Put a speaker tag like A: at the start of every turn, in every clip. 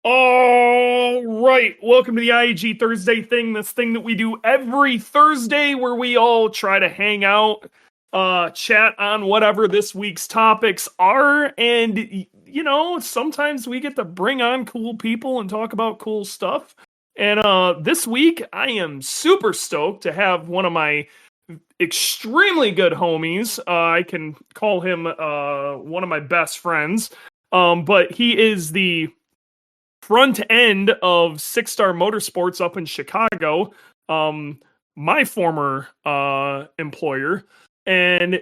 A: All right, welcome to the IAG Thursday thing. This thing that we do every Thursday where we all try to hang out, chat on whatever this week's topics are. And, sometimes we get to bring on cool people and talk about cool stuff. And this week, I am super stoked to have one of my extremely good homies. I can call him one of my best friends. But he is the front end of Six Star Motorsports up in Chicago, my former employer, and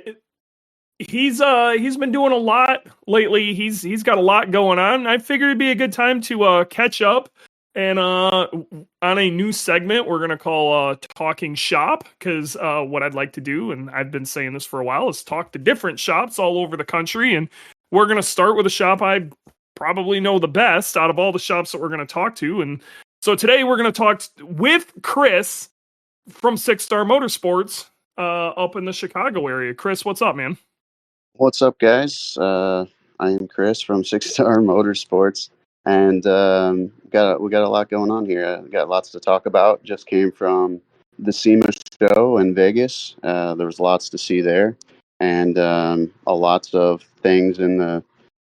A: he's been doing a lot lately. He's got a lot going on. I figured it'd be a good time to catch up, and on a new segment we're gonna call Talking Shop, because what I'd like to do, and I've been saying this for a while, is talk to different shops all over the country, and we're gonna start with a shop I probably know the best out of all the shops that we're going to talk to. And so today we're going to talk with Chris from Six Star Motorsports up in the Chicago area. Chris, what's up, man?
B: What's up, guys? I am Chris from Six Star Motorsports, and we got a lot going on here. We got lots to talk about. Just came from the SEMA show in Vegas. There was lots to see there, and lots of things in the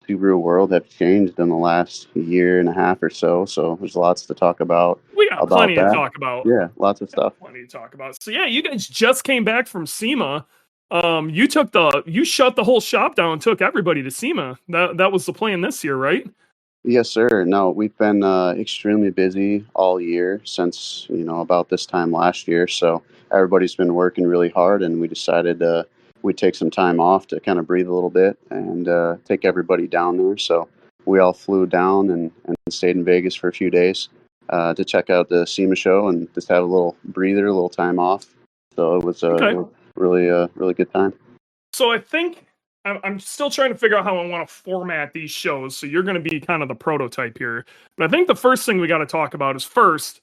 B: Subaru world have changed in the last year and a half or so. So there's lots to talk about.
A: We got plenty to talk about.
B: Yeah, lots of stuff.
A: Plenty to talk about. So yeah, you guys just came back from SEMA. You shut the whole shop down and took everybody to SEMA. That was the plan this year, right?
B: Yes, sir. No, we've been extremely busy all year since about this time last year. So everybody's been working really hard, and we decided we'd take some time off to kind of breathe a little bit and take everybody down there. So we all flew down and stayed in Vegas for a few days to check out the SEMA show and just have a little breather, a little time off. So it was really good time.
A: So I think I'm still trying to figure out how I want to format these shows. So you're going to be kind of the prototype here. But I think the first thing we got to talk about is first,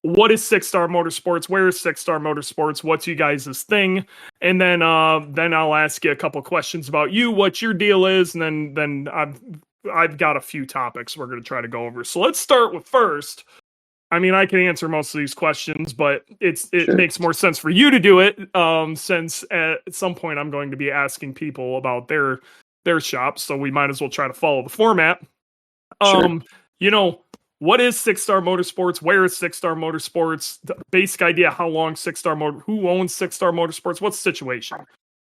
A: what is Six Star Motorsports? Where is Six Star Motorsports? What's you guys' thing? And then I'll ask you a couple questions about you, what your deal is, and then I've got a few topics we're going to try to go over. So let's start with first. I mean, I can answer most of these questions, but it
B: Sure.
A: makes more sense for you to do it, since at some point I'm going to be asking people about their shops, so we might as well try to follow the format.
B: Sure.
A: What is Six Star Motorsports? Where is Six Star Motorsports? The basic idea, how long who owns Six Star Motorsports? What's the situation?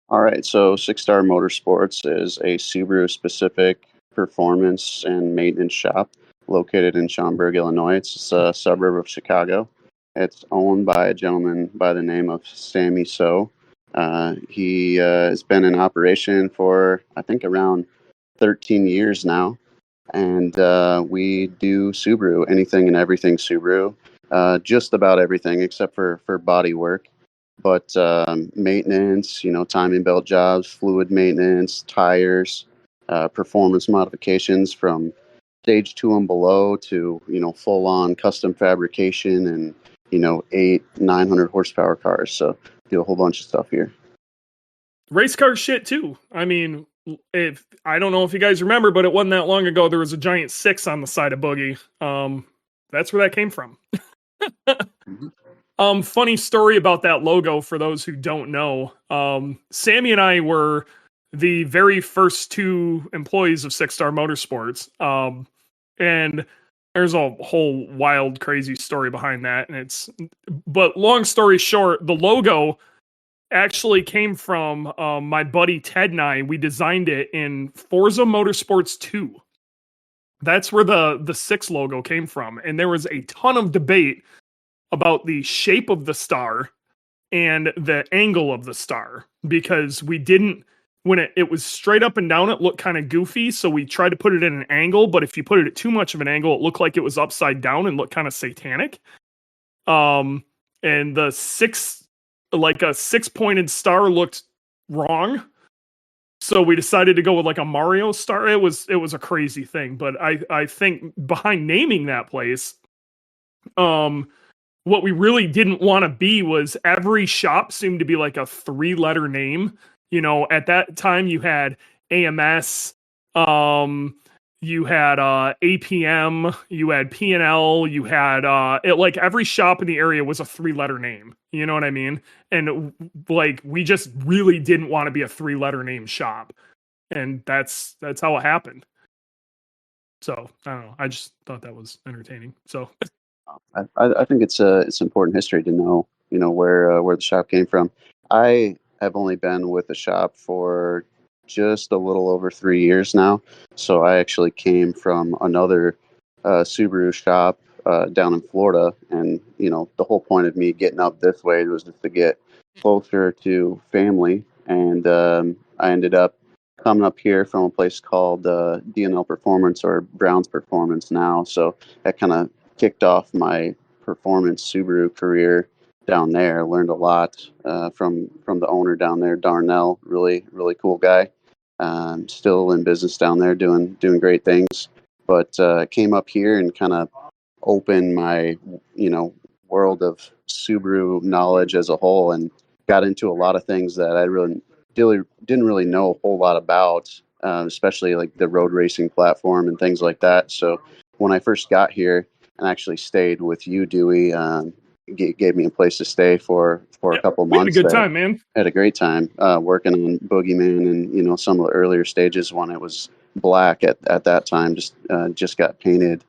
B: All right, so Six Star Motorsports is a Subaru-specific performance and maintenance shop located in Schaumburg, Illinois. It's a suburb of Chicago. It's owned by a gentleman by the name of Sammy So. He has been in operation for, I think, around 13 years now. And we do Subaru, anything and everything Subaru, just about everything except for body work. But maintenance, timing belt jobs, fluid maintenance, tires, performance modifications from stage 2 and below to, full on custom fabrication and, 900 horsepower cars. So do a whole bunch of stuff here.
A: Race car shit too. I mean, I don't know if you guys remember, but it wasn't that long ago there was a giant 6 on the side of Boogie. That's where that came from.
B: Mm-hmm.
A: Funny story about that logo for those who don't know. Sammy and I were the very first 2 employees of Six Star Motorsports. And there's a whole wild, crazy story behind that. But long story short, the logo actually came from my buddy Ted and I. We designed it in Forza Motorsports 2. That's where the 6 logo came from. And there was a ton of debate about the shape of the star and the angle of the star, because we didn't, when it was straight up and down, it looked kind of goofy. So we tried to put it in an angle, but if you put it at too much of an angle, it looked like it was upside down and looked kind of satanic. And the 6, like a 6-pointed star, looked wrong. So we decided to go with like a Mario star. It was a crazy thing, but I think behind naming that place, what we really didn't want to be was every shop seemed to be like a 3-letter name. At that time you had AMS, you had APM, you had P&L, you had like every shop in the area was a 3-letter name. You know what I mean? And like we just really didn't want to be a 3-letter name shop. And that's how it happened. So I don't know. I just thought that was entertaining. So
B: I think it's important history to know, where the shop came from. I have only been with the shop for just a little over 3 years now, so I actually came from another Subaru shop down in Florida, and the whole point of me getting up this way was just to get closer to family, and I ended up coming up here from a place called DNL Performance, or Brown's Performance now. So that kind of kicked off my performance Subaru career down there. Learned a lot from the owner down there, Darnell. Really cool guy. Still in business down there, doing great things. But came up here and kind of opened my world of Subaru knowledge as a whole, and got into a lot of things that I didn't really know a whole lot about, especially like the road racing platform and things like that. So when I first got here and actually stayed with you, Dewey, gave me a place to stay for a couple months.
A: We had a good time, man.
B: Had a great time working on Boogeyman and some of the earlier stages when it was black at that time. Just got painted,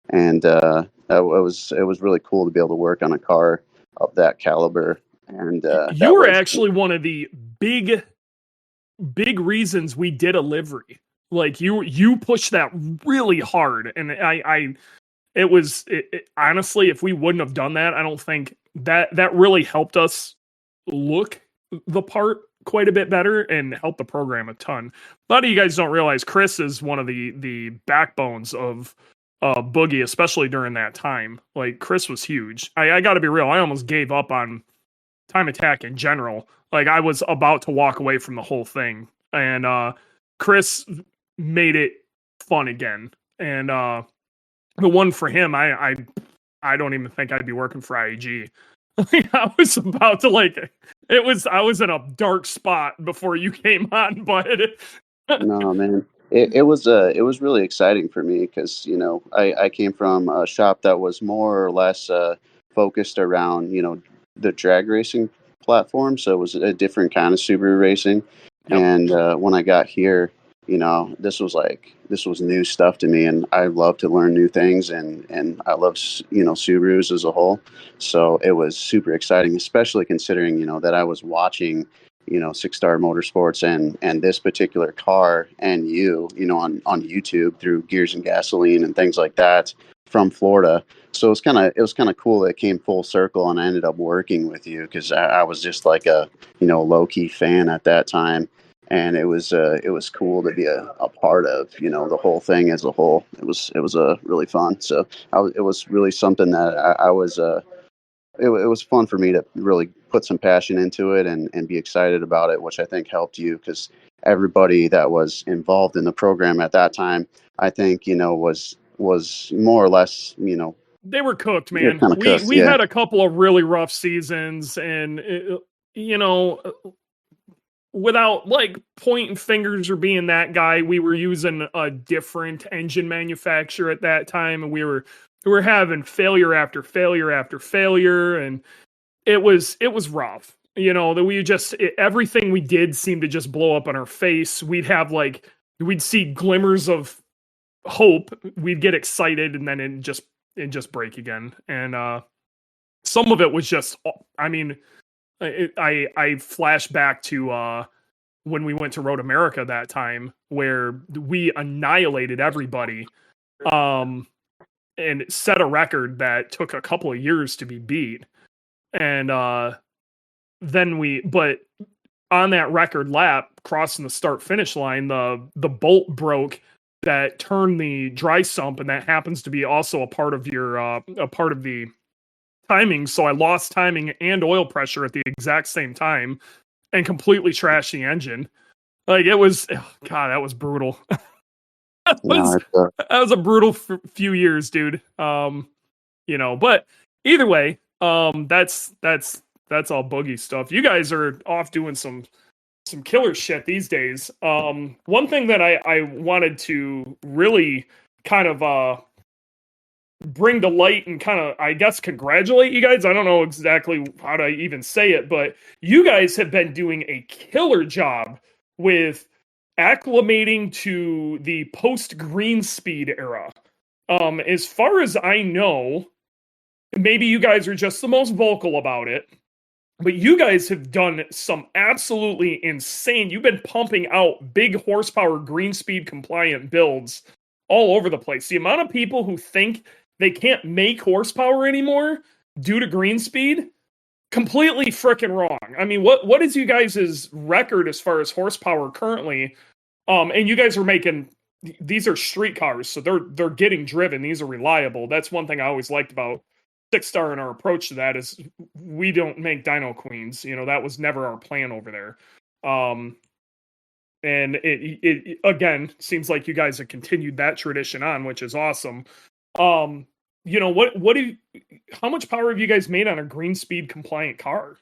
B: and it was really cool to be able to work on a car of that caliber. And
A: you were actually one of the big reasons we did a livery. Like you pushed that really hard, and it was honestly, if we wouldn't have done that, I don't think that really helped us look the part quite a bit better and helped the program a ton. A lot of you guys don't realize Chris is one of the backbones of Boogie, especially during that time. Like Chris was huge. I got to be real. I almost gave up on Time Attack in general. Like I was about to walk away from the whole thing, and Chris made it fun again. And the one for him, I don't even think I'd be working for IAG. I was about to I was in a dark spot before you came on, but
B: no, man, it was really exciting for me because I came from a shop that was more or less focused around the drag racing platform, so it was a different kind of Subaru racing. Yep. And when I got here, this was new stuff to me, and I love to learn new things, and I love Subarus as a whole. So it was super exciting, especially considering that I was watching Six Star Motorsports and this particular car and on YouTube through Gears and Gasoline and things like that from Florida. So it was kind of cool that it came full circle, and I ended up working with you because I was just like a low key fan at that time. And it was cool to be a part of the whole thing as a whole. It was really fun. So it was really something that I was. It was fun for me to really put some passion into it and be excited about it, which I think helped you because everybody that was involved in the program at that time, I think was more or less
A: they were cooked, man. We had a couple of really rough seasons, and without pointing fingers or being that guy, we were using a different engine manufacturer at that time, and we were having failure after failure after failure, and it was rough. That we everything we did seemed to just blow up in our face. We'd see glimmers of hope. We'd get excited, and then it just break again. And some of it was just, I mean, I flash back to when we went to Road America that time, where we annihilated everybody, and set a record that took a couple of years to be beat. And but on that record lap, crossing the start finish line, the bolt broke that turned the dry sump, and that happens to be also a part of the timing. So I lost timing and oil pressure at the exact same time and completely trashed the engine. It was, God, that was brutal. that was a brutal few years, dude. But either way, that's all Boogie stuff. You guys are off doing some some killer shit these days. One thing that I wanted to really kind of bring to light and kind of, I guess, congratulate you guys. I don't know exactly how to even say it, but you guys have been doing a killer job with acclimating to the post green speed era. As far as I know, maybe you guys are just the most vocal about it, but you guys have done some absolutely insane. You've been pumping out big horsepower green speed compliant builds all over the place. The amount of people who think they can't make horsepower anymore due to green speed, completely freaking wrong. I mean, what is you guys' record as far as horsepower currently? And you guys are making, these are street cars, so they're getting driven. These are reliable. That's one thing I always liked about Six Star and our approach to that is we don't make dyno queens. You know, that was never our plan over there. And it again seems like you guys have continued that tradition on, which is awesome. You know, how much power have you guys made on a green speed compliant car?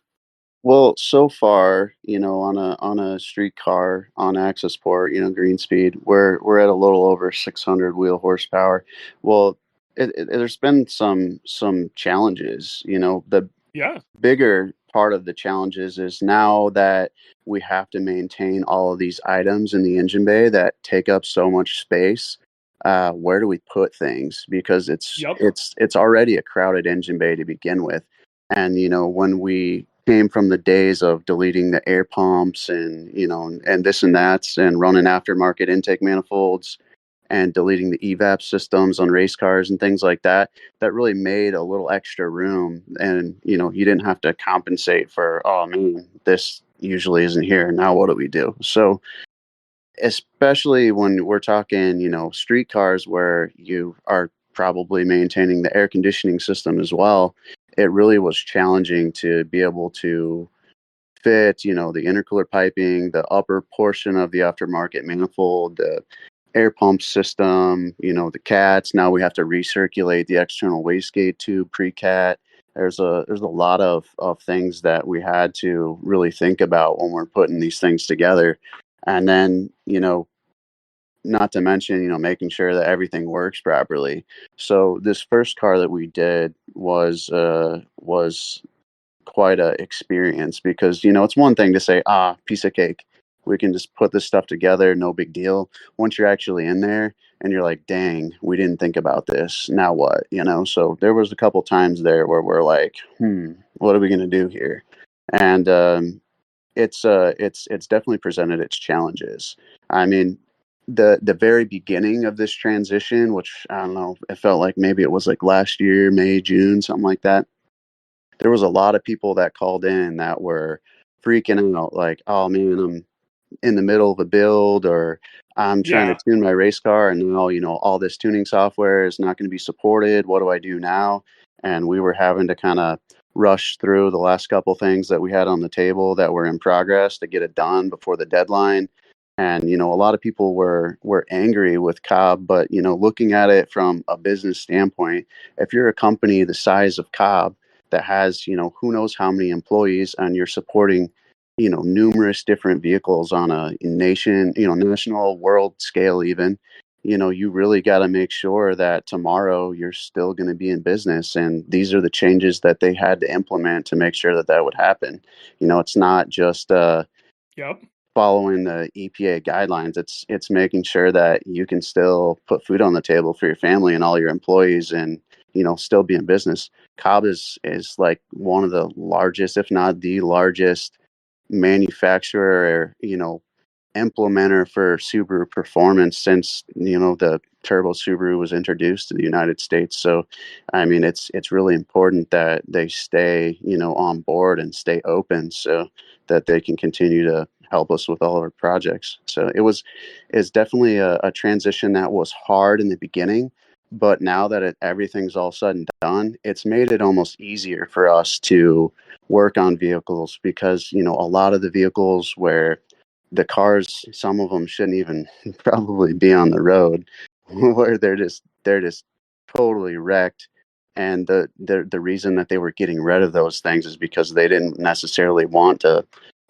B: Well, so far, on a street car on access port, green speed, we're at a little over 600 wheel horsepower. Well, there's been some challenges. The bigger part of the challenges is now that we have to maintain all of these items in the engine bay that take up so much space. Where do we put things? Because it's already a crowded engine bay to begin with. And, when we came from the days of deleting the air pumps and, and this and that, and running aftermarket intake manifolds and deleting the evap systems on race cars and things like that, that really made a little extra room. And, you didn't have to compensate for, oh man, this usually isn't here. Now what do we do? So, especially when we're talking, street cars where you are probably maintaining the air conditioning system as well, it really was challenging to be able to fit, the intercooler piping, the upper portion of the aftermarket manifold, the air pump system, the cats. Now we have to recirculate the external wastegate tube pre-cat. There's a lot of things that we had to really think about when we're putting these things together. And then, not to mention, making sure that everything works properly. So this first car that we did was quite a experience because, it's one thing to say, piece of cake. We can just put this stuff together, no big deal. Once you're actually in there and you're like, dang, we didn't think about this. Now what? So there was a couple times there where we're like, what are we going to do here? And it's definitely presented its challenges. I mean, the very beginning of this transition, which I don't know, it felt like maybe it was like last year, May, June, something like that. There was a lot of people that called in that were freaking out, like, oh man, I'm in the middle of a build, or I'm trying to tune my race car, and now, all this tuning software is not going to be supported. What do I do now? And we were having to kind of rush through the last couple things that we had on the table that were in progress to get it done before the deadline. And, a lot of people were angry with Cobb, but, looking at it from a business standpoint, if you're a company the size of Cobb that has, who knows how many employees, and you're supporting, numerous different vehicles on a national world scale, even, you really got to make sure that tomorrow you're still going to be in business. And these are the changes that they had to implement to make sure that that would happen. It's not just, following the EPA guidelines. It's making sure that you can still put food on the table for your family and all your employees, and still be in business. Cobb is like one of the largest, if not the largest, manufacturer, implementer for Subaru performance since the turbo Subaru was introduced to the United States. So I mean, it's really important that they stay on board and stay open so that they can continue to help us with all of our projects. So it's definitely a transition that was hard in the beginning, but now that everything's all said and done, it's made it almost easier for us to work on vehicles, because a lot of the vehicles where the cars, some of them shouldn't even probably be on the road, where they're just totally wrecked. And the reason that they were getting rid of those things is because they didn't necessarily want to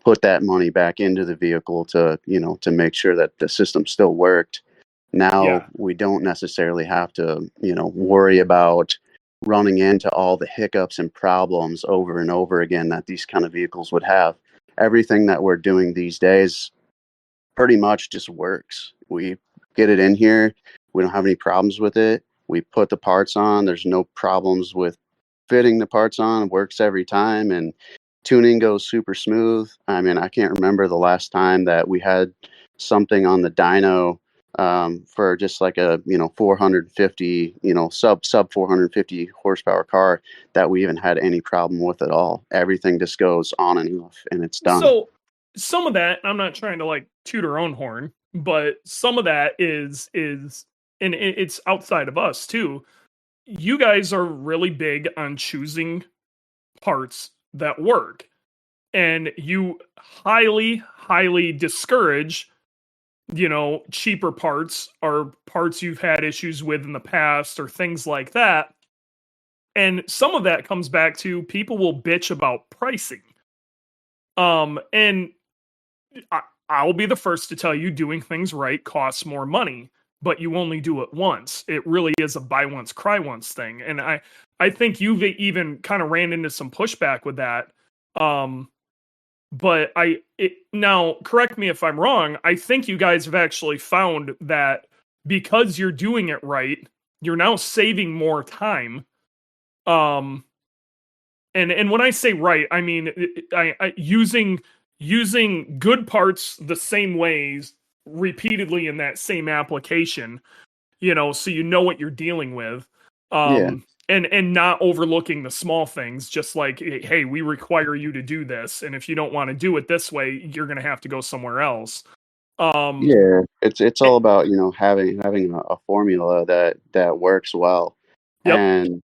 B: put that money back into the vehicle to, to make sure that the system still worked. Now
A: Yeah.
B: we don't necessarily have to, worry about running into all the hiccups and problems over and over again that these kind of vehicles would have. Everything that we're doing these days pretty much just works. We get it in here. We don't have any problems with it. We put the parts on. There's no problems with fitting the parts on. It works every time, and tuning goes super smooth. I mean, I can't remember the last time that we had something on the dyno for just like a 450 sub 450 horsepower car that we even had any problem with at all. Everything just goes on and off, and it's done.
A: So some of that, I'm not trying to like toot our own horn, but some of that is and it's outside of us too. You guys are really big on choosing parts that work, and you highly discourage, cheaper parts or parts you've had issues with in the past or things like that. And some of that comes back to people will bitch about pricing. And I'll be the first to tell you doing things right costs more money, but you only do it once. It really is a buy once, cry once thing. And I think you've even kind of ran into some pushback with that. But now correct me if I'm wrong. I think you guys have actually found that because you're doing it right, you're now saving more time. And when I say right, I mean I using good parts the same ways repeatedly in that same application, so you know what you're dealing with.
B: Yeah.
A: And not overlooking the small things, just like, hey, we require you to do this, and if you don't want to do it this way, you're going to have to go somewhere else.
B: Yeah, it's
A: eh,
B: all about, having a formula that works well.
A: yep,
B: And,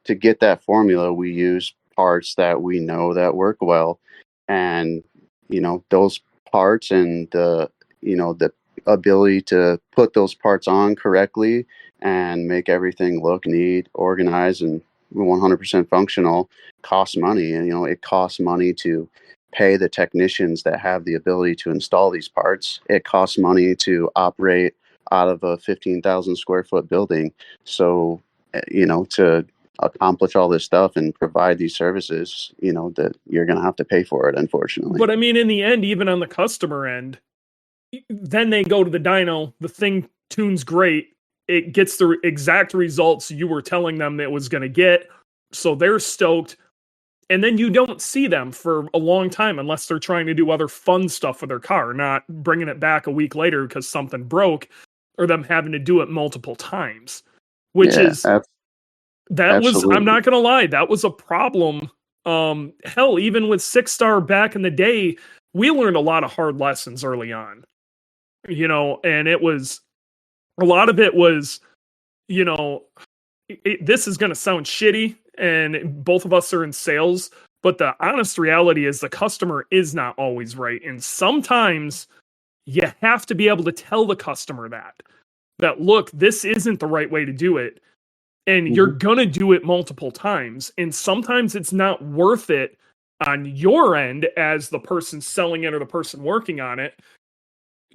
B: to get that formula, we use parts that we know that work well. And, those parts and the ability to put those parts on correctly and make everything look neat, organized, and 100% functional costs money. And, it costs money to pay the technicians that have the ability to install these parts. It costs money to operate out of a 15,000 square foot building. So, to accomplish all this stuff and provide these services, that you're going to have to pay for it, unfortunately.
A: but I mean, in the end, even on the customer end, then they go to the dyno, the thing tunes great, it gets the exact results you were telling them it was going to get, so they're stoked. And then you don't see them for a long time unless they're trying to do other fun stuff with their car, not bringing it back a week later because something broke, or them having to do it multiple times. Which
B: Yeah,
A: is, that was, I'm
B: absolutely.
A: not gonna lie, that was a problem. Hell, even with Six Star back in the day, we learned a lot of hard lessons early on. And it was, a lot of it was, you know, this is going to sound shitty, and both of us are in sales, but the honest reality is the customer is not always right. And sometimes you have to be able to tell the customer that look, this isn't the right way to do it. And you're
B: Hmm.
A: going to do it multiple times. And sometimes it's not worth it on your end as the person selling it or the person working on it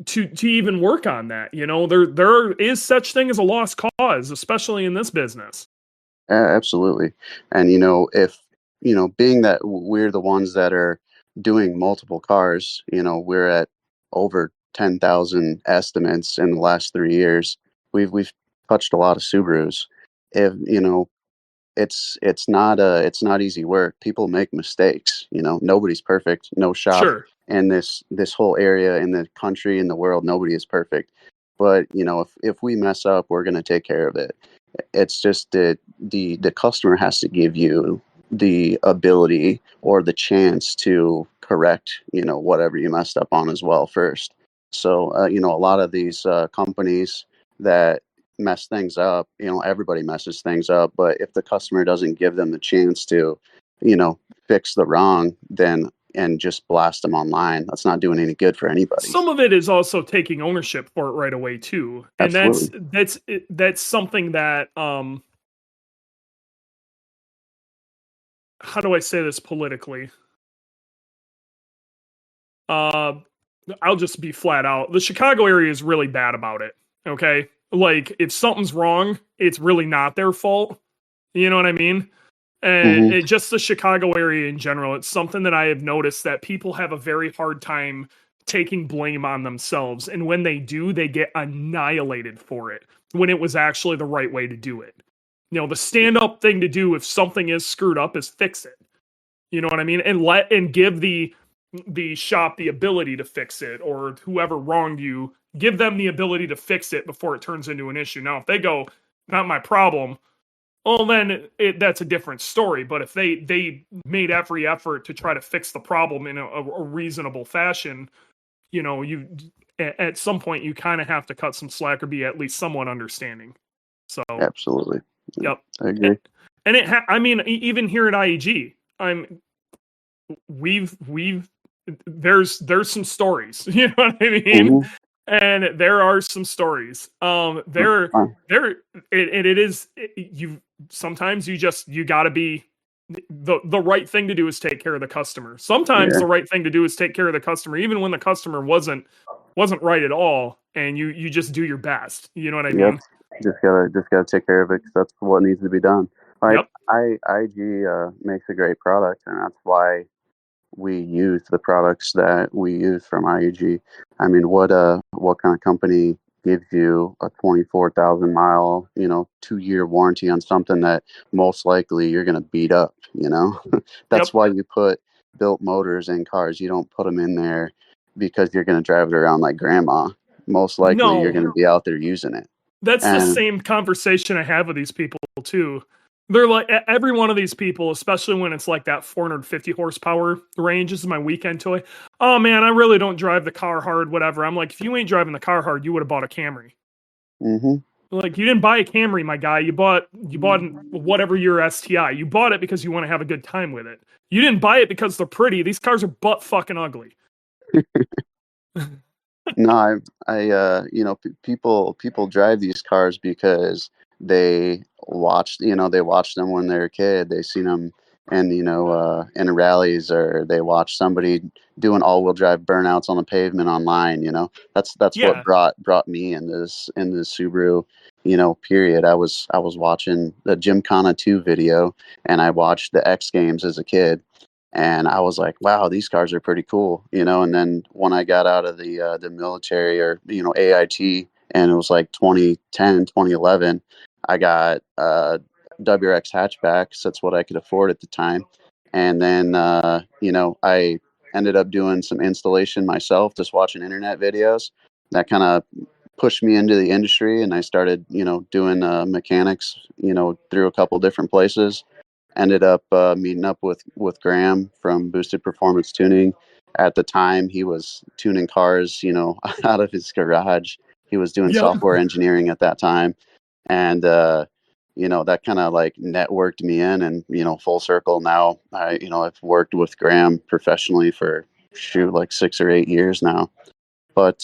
A: to even work on that. There is such thing as a lost cause, especially in this business.
B: Absolutely. And, if, being that we're the ones that are doing multiple cars, we're at over 10,000 estimates in the last 3 years. We've touched a lot of Subarus. If, it's not easy work. People make mistakes. Nobody's perfect. No shop
A: Sure.
B: in this whole area in the country, in the world, nobody is perfect. But if we mess up, we're going to take care of it. It's just that the customer has to give you the ability or the chance to correct whatever you messed up on as well first. So a lot of these companies that mess things up, everybody messes things up, but if the customer doesn't give them the chance to fix the wrong, then and just blast them online, that's not doing any good for anybody.
A: Some of it is also taking ownership for it right away too. And that's
B: Absolutely.
A: that's that's something that how do I say this politically? I'll just be flat out. The Chicago area is really bad about it. Okay. Like, if something's wrong, it's really not their fault. You know what I mean? And
B: Hmm.
A: it just the Chicago area in general, it's something that I have noticed that people have a very hard time taking blame on themselves. And when they do, they get annihilated for it when it was actually the right way to do it. You know, the stand up thing to do if something is screwed up is fix it. You know what I mean? And give the shop the ability to fix it, or whoever wronged you, give them the ability to fix it before it turns into an issue. Now, if they go, not my problem, well, then that's a different story. But if they made every effort to try to fix the problem in a reasonable fashion, you know, you at some point you kind of have to cut some slack or be at least somewhat understanding. So,
B: Absolutely. Yeah,
A: yep.
B: I agree.
A: And I mean, even here at IAG, we've there's some stories, you know what I mean?
B: Hmm.
A: And there are some stories. It is you sometimes you got to be the right thing to do is take care of the customer. Sometimes
B: Yeah.
A: the right thing to do is take care of the customer even when the customer wasn't right at all, and you just do your best. You know what I
B: Yep.
A: mean?
B: Just gotta take care of it 'cause that's what needs to be done. Like
A: Yep.
B: IG makes a great product, and that's why we use the products that we use from IAG. I mean, what kind of company gives you a 24,000 mile, 2 year warranty on something that most likely you're gonna beat up? That's
A: Yep.
B: why you put built motors in cars. You don't put them in there because you're gonna drive it around like grandma. Most likely you're
A: No.
B: gonna be out there using it.
A: That's the
B: And
A: same conversation I have with these people too. They're like every one of these people, especially when it's like that 450 horsepower range. This is my weekend toy. Oh man, I really don't drive the car hard. Whatever. I'm like, if you ain't driving the car hard, you would have bought a Camry.
B: hmm
A: Like, you didn't buy a Camry, my guy. You bought whatever your STI. You bought it because you want to have a good time with it. You didn't buy it because they're pretty. These cars are butt fucking ugly.
B: No, people drive these cars because they watched them when they were a kid. They seen them and in rallies, or they watched somebody doing all-wheel drive burnouts on the pavement online. That's what
A: Yeah.
B: brought me in this Subaru. Period. I was watching the Gymkhana 2 video, and I watched the X Games as a kid, and I was like, wow, these cars are pretty cool. And then when I got out of the military, or AIT, and it was like 2010, 2011, I got WRX hatchbacks. That's what I could afford at the time. And then I ended up doing some installation myself, just watching internet videos. That kind of pushed me into the industry, and I started doing mechanics through a couple different places. Ended up meeting up with Graham from Boosted Performance Tuning. At the time, he was tuning cars, out of his garage. He was doing
A: Yep.
B: software engineering at that time, and that kind of like networked me in, and full circle. Now I've worked with Graham professionally for like 6 or 8 years now. But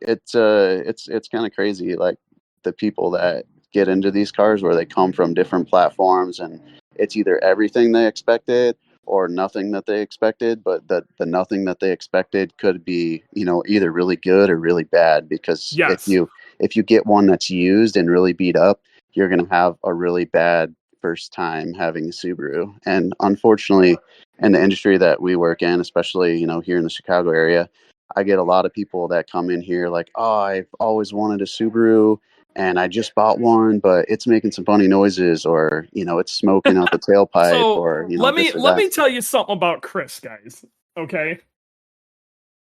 B: it's kind of crazy, like the people that get into these cars, where they come from different platforms, and it's either everything they expected or nothing that they expected, but the nothing that they expected could be either really good or really bad, because if
A: Yes.
B: you get one that's used and really beat up, you're going to have a really bad first time having a Subaru. And unfortunately, in the industry that we work in, especially here in the Chicago area, I get a lot of people that come in here like, oh, I've always wanted a Subaru and I just bought one, but it's making some funny noises, or, it's smoking out the tailpipe,
A: So
B: or,
A: let me
B: this or
A: let
B: that.
A: me tell you something about Chris, guys. Okay.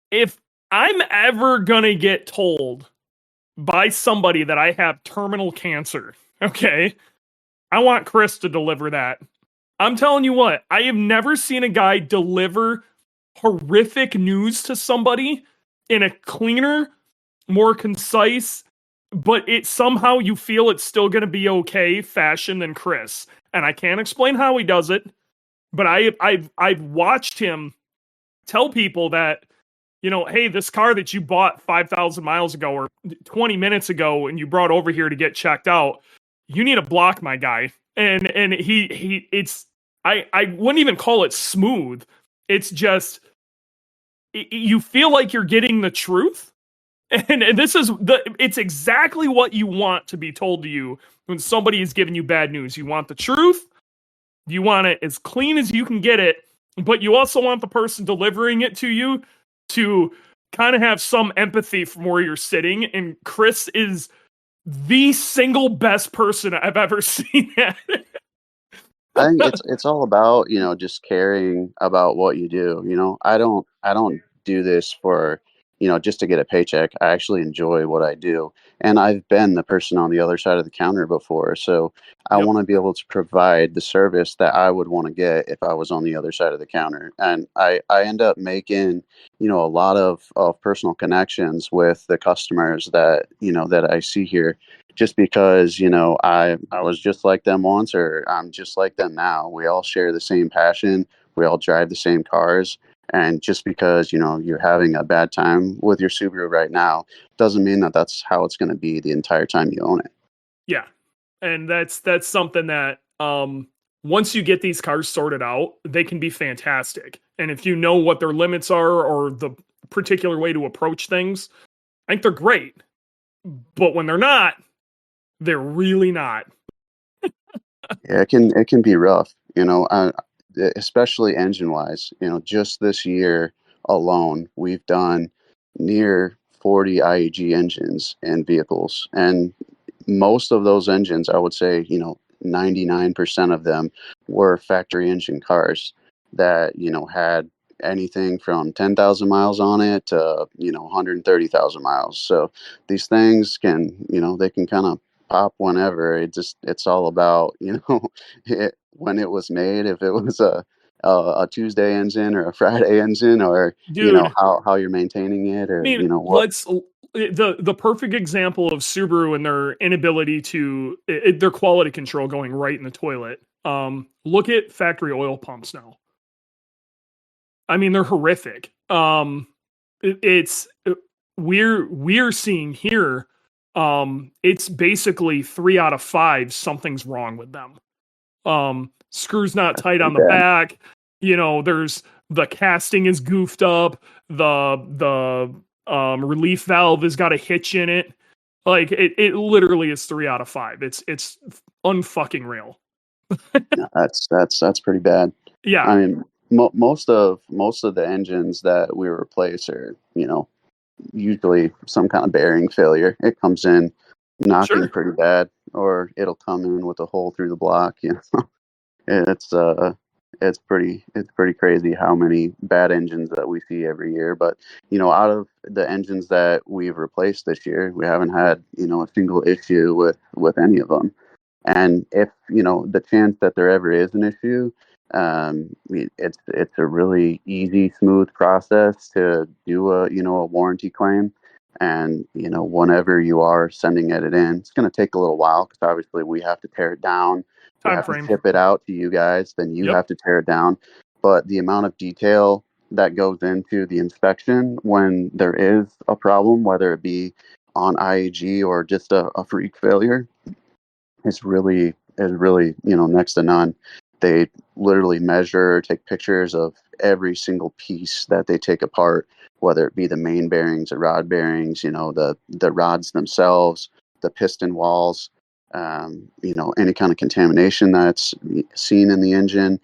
A: If I'm ever gonna get told by somebody that I have terminal cancer, okay, I want Chris to deliver that. I'm telling you what, I have never seen a guy deliver horrific news to somebody in a cleaner, more concise, but it somehow you feel it's still going to be okay fashion than Chris. And I can't explain how he does it, but I've watched him tell people that, hey, this car that you bought 5,000 miles ago or 20 minutes ago and you brought over here to get checked out, you need a block, my guy. And he it's I wouldn't even call it smooth. It's just you feel like you're getting the truth. And it's exactly what you want to be told to you when somebody is giving you bad news. You want the truth. You want it as clean as you can get it, but you also want the person delivering it to you to kind of have some empathy from where you're sitting. And Chris is the single best person I've ever seen at it.
B: I think it's all about, just caring about what you do. I don't do this for, just to get a paycheck. I actually enjoy what I do. And I've been the person on the other side of the counter before. So I
A: Yep.
B: want to be able to provide the service that I would want to get if I was on the other side of the counter. And I end up making, a lot of personal connections with the customers that I see here, just because I was just like them once, or I'm just like them now. We all share the same passion. We all drive the same cars. And just because you're having a bad time with your Subaru right now doesn't mean that that's how it's going to be the entire time you own it.
A: Yeah. And that's something that once you get these cars sorted out, they can be fantastic. And if you know what their limits are or the particular way to approach things, I think they're great. But when they're not, they're really not.
B: Yeah, it can be rough, especially engine wise. Just this year alone, we've done near 40 IAG engines and vehicles, and most of those engines, I would say, 99% of them were factory engine cars that had anything from 10,000 miles on it to 130,000 miles. So these things can, they can kind of pop whenever. It's all about when it was made, if it was a Tuesday engine or a Friday engine, or
A: Dude,
B: how you're maintaining it,
A: I
B: or
A: mean,
B: what.
A: the perfect example of Subaru and their inability to their quality control going right in the toilet. Look at factory oil pumps now. I mean, they're horrific. It's we're seeing here. It's basically 3 out of 5. Something's wrong with them. Screws not tight on the
B: Bad.
A: back. There's the casting is goofed up. The relief valve has got a hitch in it. Like it literally is 3 out of 5. It's unfucking real.
B: That's pretty bad.
A: Yeah,
B: I mean, most of the engines that we replace are, usually some kind of bearing failure. It comes in knocking
A: sure.
B: pretty bad, or it'll come in with a hole through the block. It's it's pretty crazy how many bad engines that we see every year. But out of the engines that we've replaced this year, we haven't had a single issue with any of them. And if the chance that there ever is an issue, it's a really easy, smooth process to do a warranty claim. And whenever you are sending it in, it's going to take a little while, because obviously we have to tear it down. We
A: Time
B: have to
A: frame.
B: ship it out to you guys, then you
A: Yep.
B: have to tear it down. But the amount of detail that goes into the inspection when there is a problem, whether it be on IAG or just a freak failure, is really next to none. They literally measure, take pictures of every single piece that they take apart, whether it be the main bearings, the rod bearings, the rods themselves, the piston walls, any kind of contamination that's seen in the engine,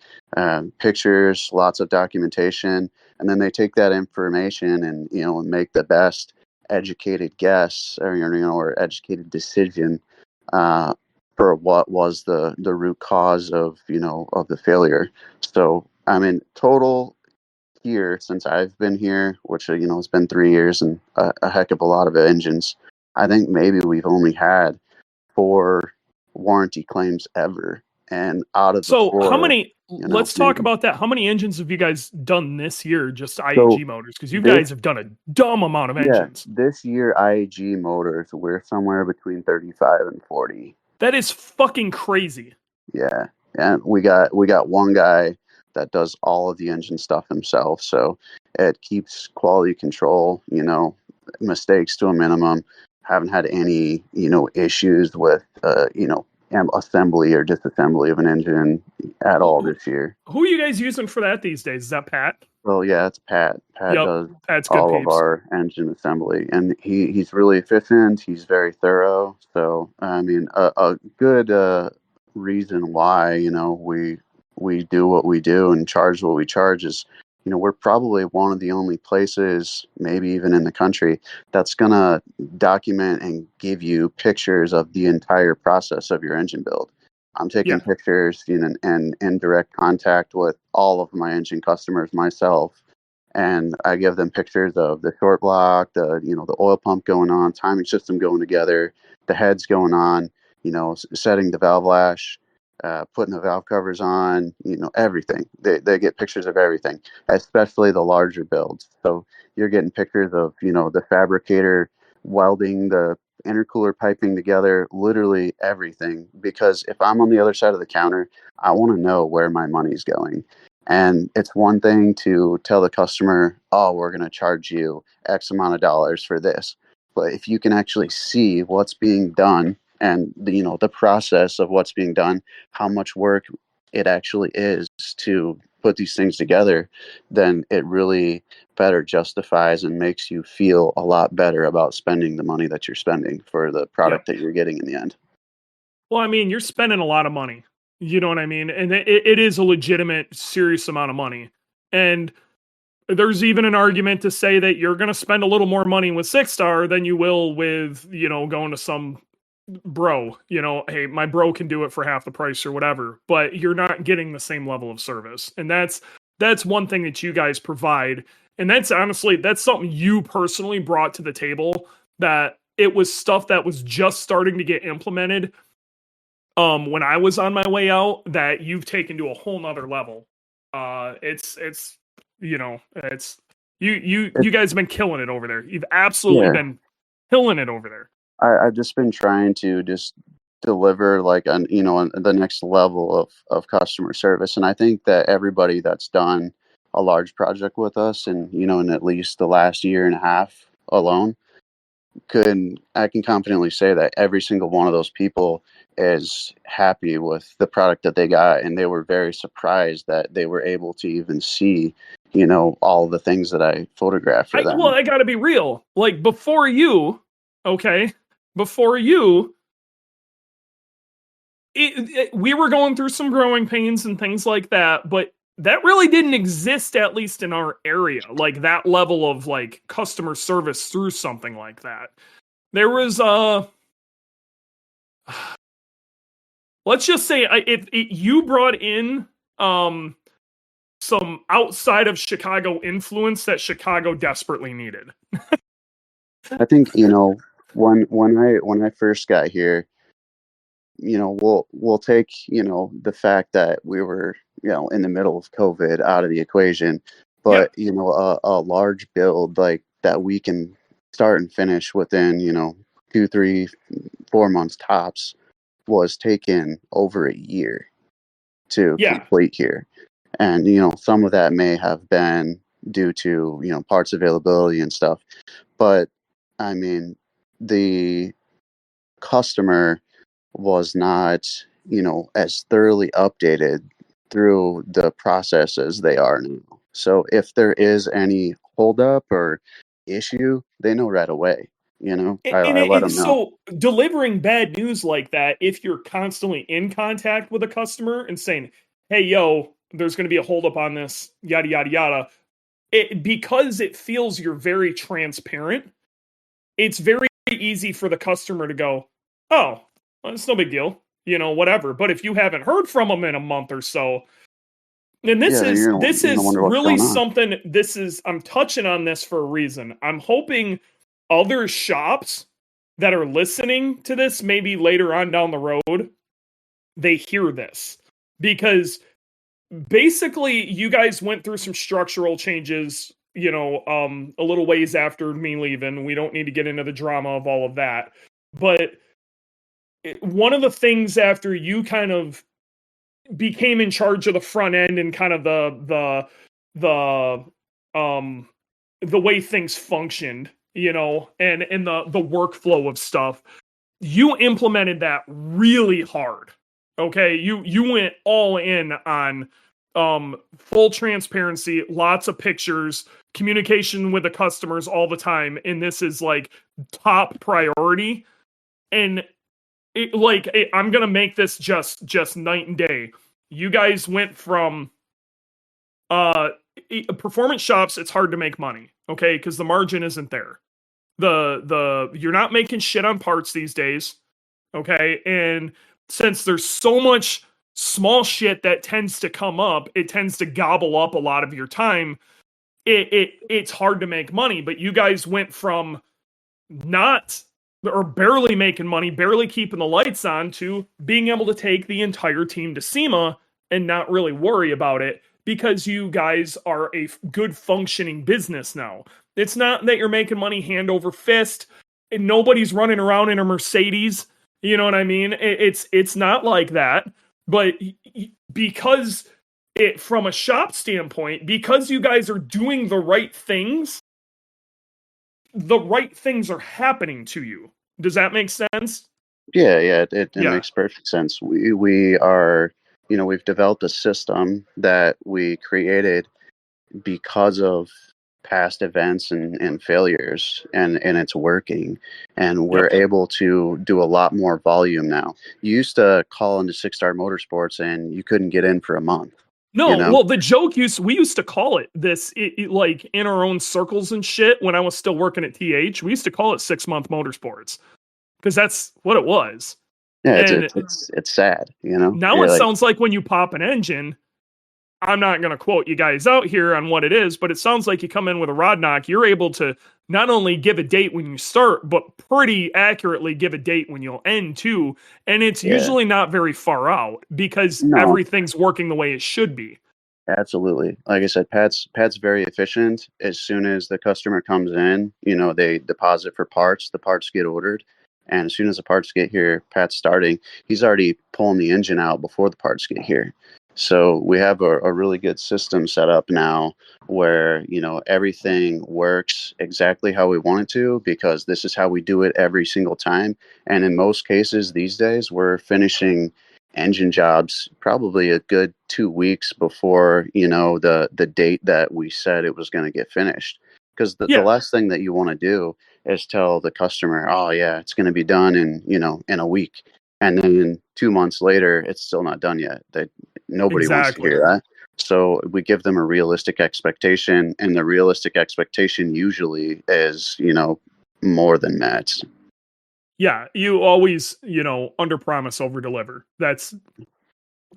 B: pictures, lots of documentation, and then they take that information and make the best educated guess, or educated decision uh, for what was the root cause of the failure. So I mean, total here since I've been here, which it's been 3 years and a heck of a lot of engines. I think maybe we've only had 4 warranty claims ever, and out of the
A: So how
B: 4,
A: many? Let's talk
B: maybe.
A: about that. How many engines have you guys done this year? Just
B: So
A: IAG motors, because you
B: this
A: guys have done a dumb amount of
B: yeah,
A: engines.
B: this year IAG motors, we're somewhere between 35 and 40.
A: That is fucking crazy.
B: Yeah, and we got one guy that does all of the engine stuff himself, so it keeps quality control, mistakes to a minimum. Haven't had any, issues with, assembly or disassembly of an engine at all
A: Who,
B: this year.
A: who are you guys using for that these days? Is that Pat?
B: Well, yeah, it's Pat. Pat
A: Yep,
B: does
A: Pat's good
B: all of
A: peeps.
B: our engine assembly, and he's really efficient. He's very thorough. So, I mean, a good reason why we do what we do and charge what we charge is, we're probably one of the only places, maybe even in the country, that's gonna document and give you pictures of the entire process of your engine build. I'm taking
A: Yeah,
B: pictures, and in direct contact with all of my engine customers myself, and I give them pictures of the short block, the oil pump going on, timing system going together, the heads going on, setting the valve lash, putting the valve covers on, everything. They get pictures of everything, especially the larger builds. So you're getting pictures of, the fabricator welding the intercooler piping together, literally everything. Because if I'm on the other side of the counter, I want to know where my money's going. And it's one thing to tell the customer, oh, we're going to charge you X amount of dollars for this. But if you can actually see what's being done and the process of what's being done, how much work it actually is to put these things together, then it really better justifies and makes you feel a lot better about spending the money that you're spending for the
A: yep.
B: product that you're getting in the end.
A: Well, I mean, you're spending a lot of money. You know what I mean? And it is a legitimate, serious amount of money. And there's even an argument to say that you're going to spend a little more money with Six Star than you will with, going to some bro. Hey, my bro can do it for half the price or whatever. But you're not getting the same level of service. And that's one thing that you guys provide. And that's something you personally brought to the table, that it was stuff that was just starting to get implemented when I was on my way out, that you've taken to a whole nother level. It's you guys have been killing it over there. You've absolutely
B: Yeah,
A: been killing it over there.
B: I've just been trying to just deliver like on the next level of customer service, and I think that everybody that's done a large project with us, and in at least the last year and a half alone, I can confidently say that every single one of those people is happy with the product that they got, and they were very surprised that they were able to even see, all the things that I photographed for them.
A: I gotta be real. Like before you, okay, before you, we were going through some growing pains and things like that, but that really didn't exist, at least in our area, like that level of like customer service through something like that. There was let's just say you brought in some outside of Chicago influence that Chicago desperately needed.
B: I think when I first got here, we'll take the fact that we were in the middle of COVID out of the equation,
A: Yeah,
B: but a large build like that we can start and finish within 2, 3, 4 months tops was taken over a year to
A: yeah.
B: complete here. And some of that may have been due to parts availability and stuff, but I mean the customer was not as thoroughly updated through the process as they are now. So if there is any holdup or issue, they know right away. I let them know.
A: So delivering bad news like that, if you're constantly in contact with a customer and saying, "Hey, yo, there's going to be a holdup on this," yada yada yada, because it feels you're very transparent, it's very easy for the customer to go, "Oh, well, it's no big deal," whatever. But if you haven't heard from them in a month or so, and
B: Yeah, then you're
A: this
B: gonna
A: is
B: wonder what's
A: really
B: going on.
A: something. I'm touching on this for a reason. I'm hoping other shops that are listening to this, maybe later on down the road, they hear this, because basically you guys went through some structural changes, a little ways after me leaving. We don't need to get into the drama of all of that, but one of the things after you kind of became in charge of the front end and kind of the way things functioned, and the workflow of stuff, you implemented that really hard. Okay, you went all in on full transparency, lots of pictures, communication with the customers all the time, and this is like top priority. And I'm gonna make this just night and day. You guys went from performance shops. It's hard to make money, okay, because the margin isn't there. You're not making shit on parts these days, okay, and since there's so much small shit that tends to come up, it tends to gobble up a lot of your time. It's hard to make money. But you guys went from not or barely making money, barely keeping the lights on, to being able to take the entire team to SEMA and not really worry about it, because you guys are a good functioning business now. It's not that you're making money hand over fist and nobody's running around in a Mercedes. You know what I mean? It's not like that. But because from a shop standpoint, because you guys are doing the right things are happening to you. Does that make sense?
B: Yeah, it makes perfect sense. We are, we've developed a system that we created because of past events and failures, and it's working, and we're able to do a lot more volume now. You used to call into Six Star Motorsports and you couldn't get in for a month.
A: No, well, the joke we used to call it this, like in our own circles and shit. When I was still working at TH, we used to call it 6-month motorsports, because that's what it was.
B: Yeah, it's sad,
A: Now it sounds like when you pop an engine, I'm not going to quote you guys out here on what it is, but it sounds like you come in with a rod knock, you're able to not only give a date when you start, but pretty accurately give a date when you'll end too. And it's usually not very far out, because everything's working the way it should be.
B: Absolutely. Like I said, Pat's very efficient. As soon as the customer comes in, they deposit for parts, the parts get ordered. And as soon as the parts get here, Pat's starting. He's already pulling the engine out before the parts get here. So we have a really good system set up now where, everything works exactly how we want it to, because this is how we do it every single time. And in most cases these days, we're finishing engine jobs probably a good 2 weeks before, the date that we said it was going to get finished. Because the last thing that you want to do is tell the customer, oh yeah, it's going to be done in a week. And then 2 months later, it's still not done yet. Nobody wants to hear that. So we give them a realistic expectation, and the realistic expectation usually is, more than met.
A: Yeah, you always, under promise, over deliver. That's,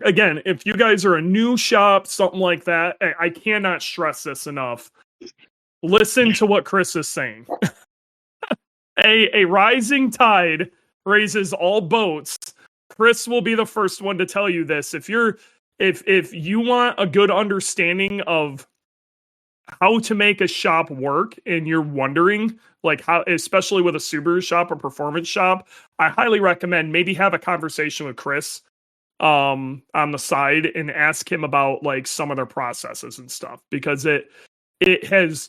A: again, if you guys are a new shop, something like that, I cannot stress this enough. Listen to what Chris is saying. A rising tide raises all boats. Chris will be the first one to tell you this. If you want a good understanding of how to make a shop work, and you're wondering like how, especially with a Subaru shop or performance shop, I highly recommend maybe have a conversation with Chris on the side and ask him about like some of their processes and stuff, because it is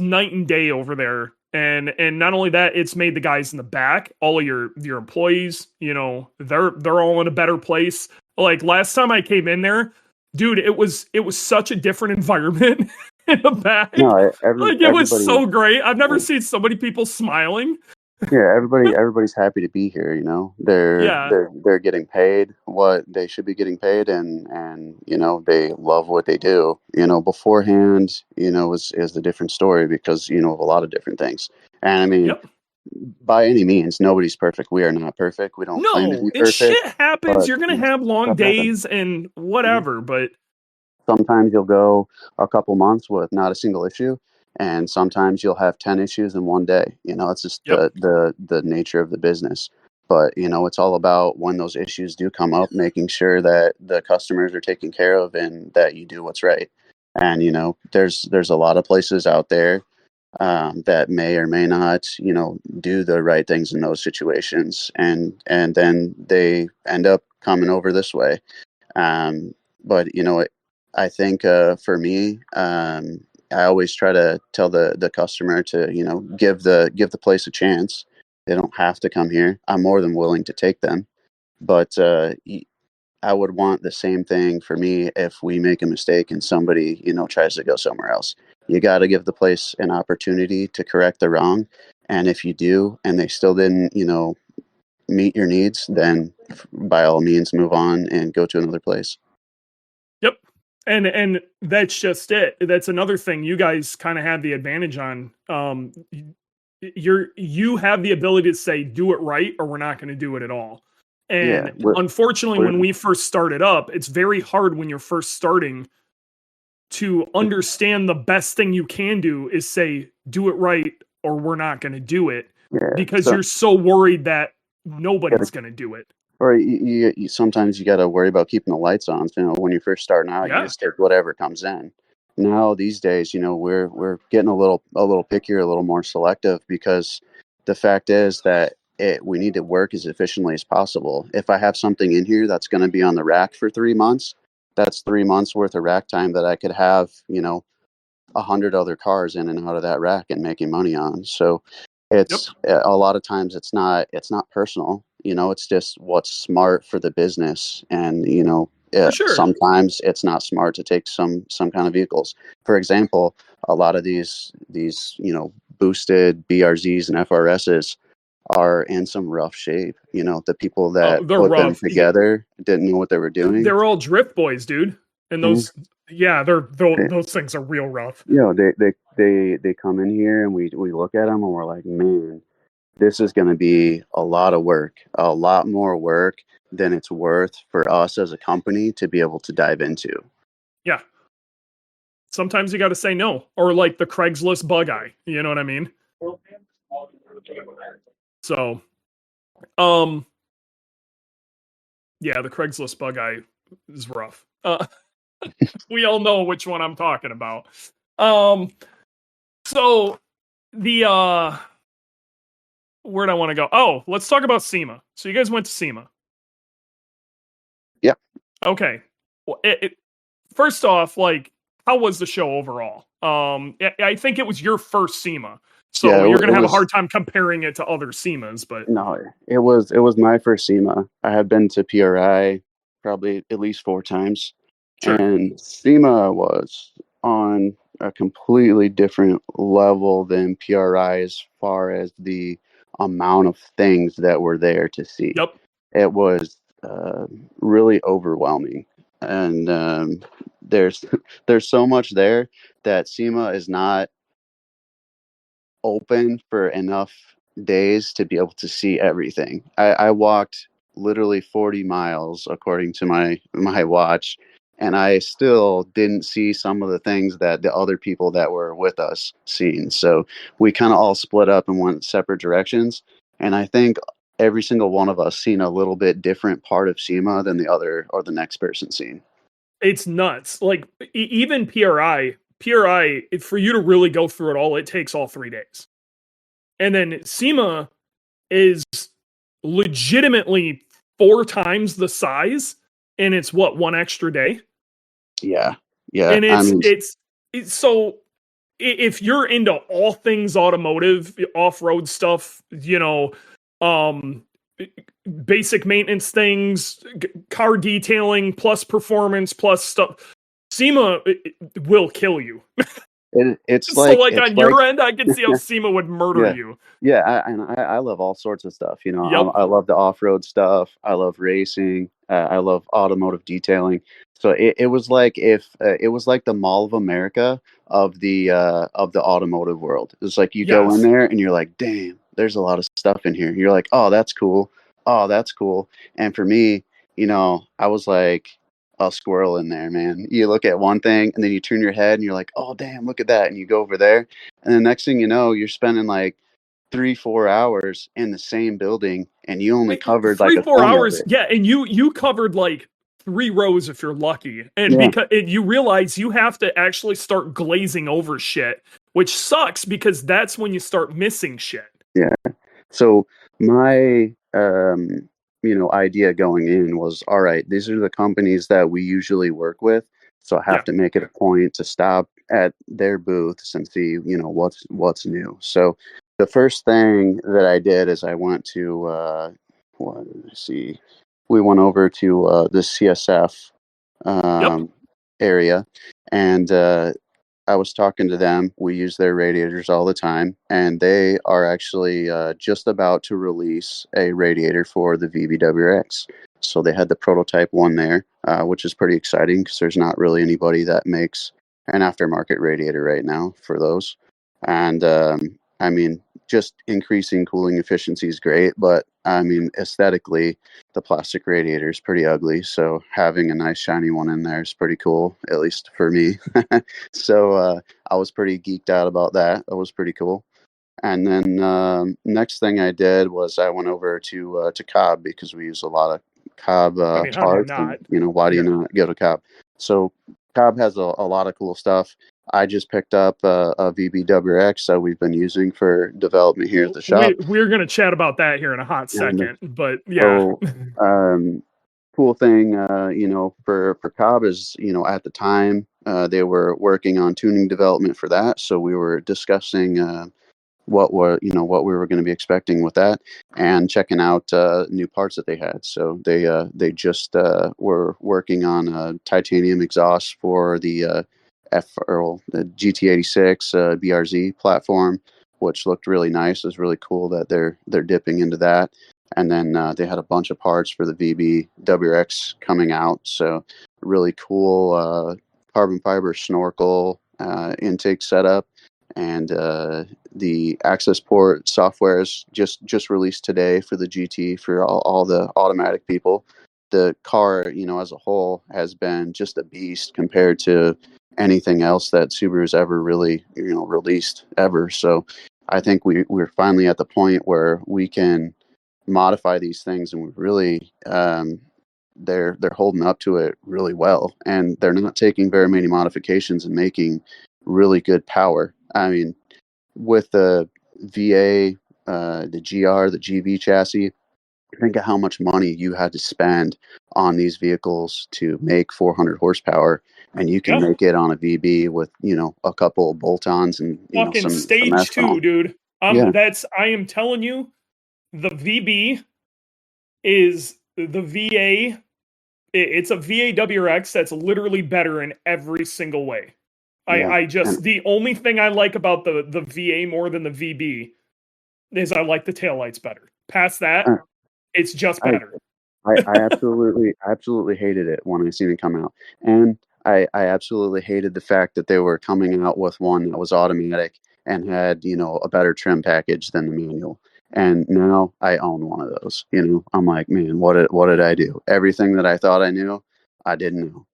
A: night and day over there. And not only that, it's made the guys in the back, all of your employees, they're all in a better place. Like last time I came in there, dude, it was such a different environment in the back. No, it was so great. I've never seen so many people smiling.
B: Yeah, everybody's happy to be here. They're getting paid what they should be getting paid, and they love what they do. Beforehand, is the different story, because of a lot of different things. And I mean, by any means, nobody's perfect. We are not perfect. We don't claim to be perfect.
A: Shit happens. You're gonna have long days and whatever, but
B: sometimes you'll go a couple months with not a single issue. And sometimes you'll have 10 issues in one day. It's just the nature of the business. But, it's all about when those issues do come up, making sure that the customers are taken care of and that you do what's right. And, there's a lot of places out there that may or may not, do the right things in those situations. And then they end up coming over this way. But, I think for me, I always try to tell the customer to, give the place a chance. They don't have to come here. I'm more than willing to take them. But I would want the same thing for me if we make a mistake and somebody, tries to go somewhere else. You got to give the place an opportunity to correct the wrong. And if you do, and they still didn't, meet your needs, then by all means move on and go to another place.
A: Yep. And that's just it. That's another thing you guys kind of have the advantage on. You have the ability to say, do it right, or we're not going to do it at all. And unfortunately, when we first started up, it's very hard when you're first starting to understand the best thing you can do is say, do it right, or we're not going to do it, because you're so worried that nobody's going to do it.
B: Or you sometimes you got to worry about keeping the lights on. When you're first starting out, you just take whatever comes in. Now these days, we're getting a little pickier, a little more selective, because the fact is that we need to work as efficiently as possible. If I have something in here that's going to be on the rack for 3 months, that's 3 months worth of rack time that I could have, 100 other cars in and out of that rack and making money on. So it's a lot of times it's not personal, it's just what's smart for the business. And, sometimes it's not smart to take some kind of vehicles. For example, a lot of these, boosted BRZs and FRSs are in some rough shape. The people that put them together didn't know what they were doing.
A: They're all drift boys, dude. And those, those things are real rough.
B: They come in here and we look at them and we're like, man, this is going to be a lot of work, a lot more work than it's worth for us as a company to be able to dive into.
A: Yeah. Sometimes you got to say no, or like the Craigslist bug eye. You know what I mean? So, the Craigslist bug eye is rough. We all know which one I'm talking about. So the, where'd I want to go? Oh, let's talk about SEMA. So you guys went to SEMA.
B: Yeah.
A: Okay. Well, first off, like, how was the show overall? I think it was your first SEMA. So you're going to have a hard time comparing it to other SEMAs, but
B: no, it was my first SEMA. I had been to PRI probably at least 4 times. Sure. And SEMA was on a completely different level than PRI as far as the amount of things that were there to see.
A: Yep.
B: It was really overwhelming. And there's so much there that SEMA is not open for enough days to be able to see everything. I walked literally 40 miles according to my watch, and I still didn't see some of the things that the other people that were with us seen. So we kind of all split up and went separate directions. And I think every single one of us seen a little bit different part of SEMA than the other or the next person seen.
A: It's nuts. Like even PRI, for you to really go through it all, it takes all 3 days. And then SEMA is legitimately 4 times the size, and it's what, 1 extra day?
B: Yeah.
A: And it's so if you're into all things automotive, off-road stuff, basic maintenance things, car detailing, plus performance, plus stuff, SEMA will kill you.
B: It's
A: so like on your end, I can see how SEMA would murder you.
B: Yeah, I love all sorts of stuff.
A: Yep.
B: I love the off-road stuff. I love racing. I love automotive detailing. So it was like it was like the Mall of America of the automotive world. It's like you go in there and you're like, damn, there's a lot of stuff in here. You're like, oh, that's cool. Oh, that's cool. And for me, I was like a squirrel in there, man. You look at one thing and then you turn your head and you're like, oh, damn, look at that. And you go over there. And the next thing you know, you're spending like 3-4 hours in the same building and you only covered like
A: 3-4 hours. Yeah. And you covered like 3 rows if you're lucky. And because you realize you have to actually start glazing over shit, which sucks because that's when you start missing shit.
B: Yeah. So my, idea going in was, all right, these are the companies that we usually work with. So I have to make it a point to stop at their booths and see, what's new. So the first thing that I did is I went to we went over to the CSF
A: Yep.
B: area, and I was talking to them. We use their radiators all the time, and they are actually just about to release a radiator for the VB WRX. So they had the prototype one there, which is pretty exciting because there's not really anybody that makes an aftermarket radiator right now for those. And I mean, just increasing cooling efficiency is great, but I mean, aesthetically, the plastic radiator is pretty ugly. So having a nice shiny one in there is pretty cool, at least for me. So I was pretty geeked out about that. That was pretty cool. And then next thing I did was I went over to Cobb because we use a lot of Cobb
A: I mean, how do you
B: parts, and
A: not?
B: why do you
A: Yeah.
B: not go to Cobb? So Cobb has a lot of cool stuff. I just picked up a VB WRX that we've been using for development here at the shop.
A: We're gonna chat about that here in a hot
B: And
A: second, but yeah.
B: so, cool thing, for Cobb is, at the time, they were working on tuning development for that. So we were discussing what we were going to be expecting with that, and checking out new parts that they had. So they just were working on a titanium exhaust for the the GT86 BRZ platform, which looked really nice. It was really cool that they're dipping into that. And then they had a bunch of parts for the VB WRX coming out. So really cool carbon fiber snorkel intake setup, and the access port software is just released today for the GT for all the automatic people. The car, as a whole, has been just a beast compared to anything else that Subaru's ever really, released ever. So I think we're finally at the point where we can modify these things, and we really they're holding up to it really well, and they're not taking very many modifications and making really good power. I mean, with the VA, the GR, the GV chassis, think of how much money you had to spend on these vehicles to make 400 horsepower, and you can make it on a VB with a couple of bolt-ons and
A: Fucking
B: some
A: stage
B: ethanol.
A: 2, dude.
B: Yeah.
A: I am telling you, the VB is the VA. It's a VA WRX that's literally better in every single way.
B: Yeah.
A: The only thing I like about the VA more than the VB is I like the taillights better. Past that, it's just better.
B: I absolutely hated it when I seen it come out. And I absolutely hated the fact that they were coming out with one that was automatic and had, a better trim package than the manual. And now I own one of those. I'm like, man, what did I do? Everything that I thought I knew, I didn't know.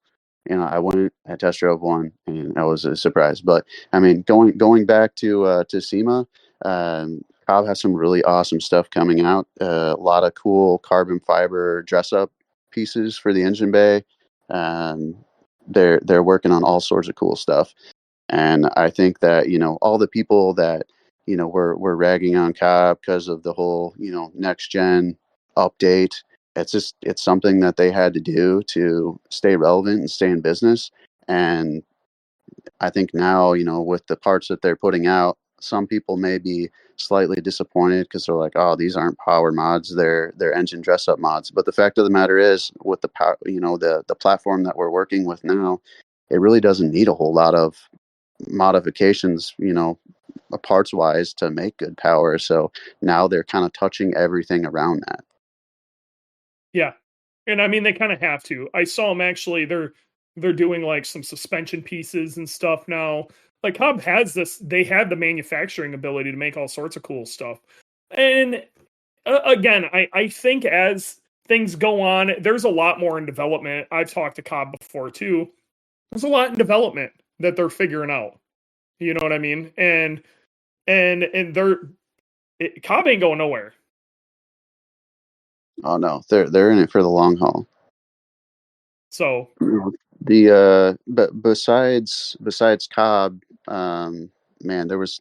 B: I went, I test drove one, and that was a surprise. But I mean, going back to SEMA, Cobb has some really awesome stuff coming out. A lot of cool carbon fiber dress up pieces for the engine bay. They're working on all sorts of cool stuff, and I think that all the people that were ragging on Cobb because of the whole next gen update. It's something that they had to do to stay relevant and stay in business. And I think now, with the parts that they're putting out, some people may be slightly disappointed because they're like, oh, these aren't power mods, they're engine dress up mods. But the fact of the matter is, with the power, the platform that we're working with now, it really doesn't need a whole lot of modifications, parts wise, to make good power. So now they're kind of touching everything around that.
A: Yeah. And I mean, they kind of have to. I saw them actually, they're doing like some suspension pieces and stuff now. Like Cobb has this, they have the manufacturing ability to make all sorts of cool stuff. And again, I think as things go on, there's a lot more in development. I've talked to Cobb before too. There's a lot in development that they're figuring out. You know what I mean? And Cobb ain't going nowhere.
B: Oh no, they're in it for the long haul.
A: So
B: but besides Cobb, man, there's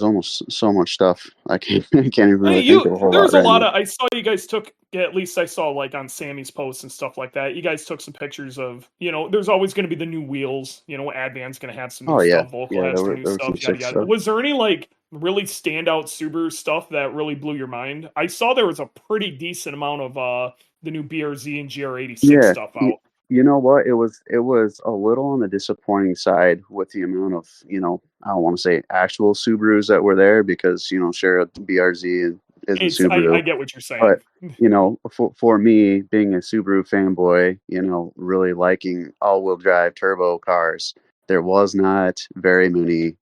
B: almost so much stuff I can't even really think of a whole lot
A: there's a
B: right
A: lot
B: now.
A: of, I saw you guys took, at least I saw like on Sammy's posts and stuff like that, you guys took some pictures of, there's always going to be the new wheels, Advan's going to have some new stuff, Volkel has some new
B: there was
A: stuff,
B: some
A: yada
B: sick
A: yada.
B: stuff.
A: Was there any like really standout Subaru stuff that really blew your mind? I saw there was a pretty decent amount of the new BRZ and GR86
B: Yeah,
A: stuff out.
B: you know what? It was a little on the disappointing side with the amount of, I don't want to say actual Subarus that were there because, sure, BRZ is a
A: I
B: Subaru,
A: get what you're saying.
B: but for me being a Subaru fanboy, really liking all-wheel drive turbo cars, there was not very many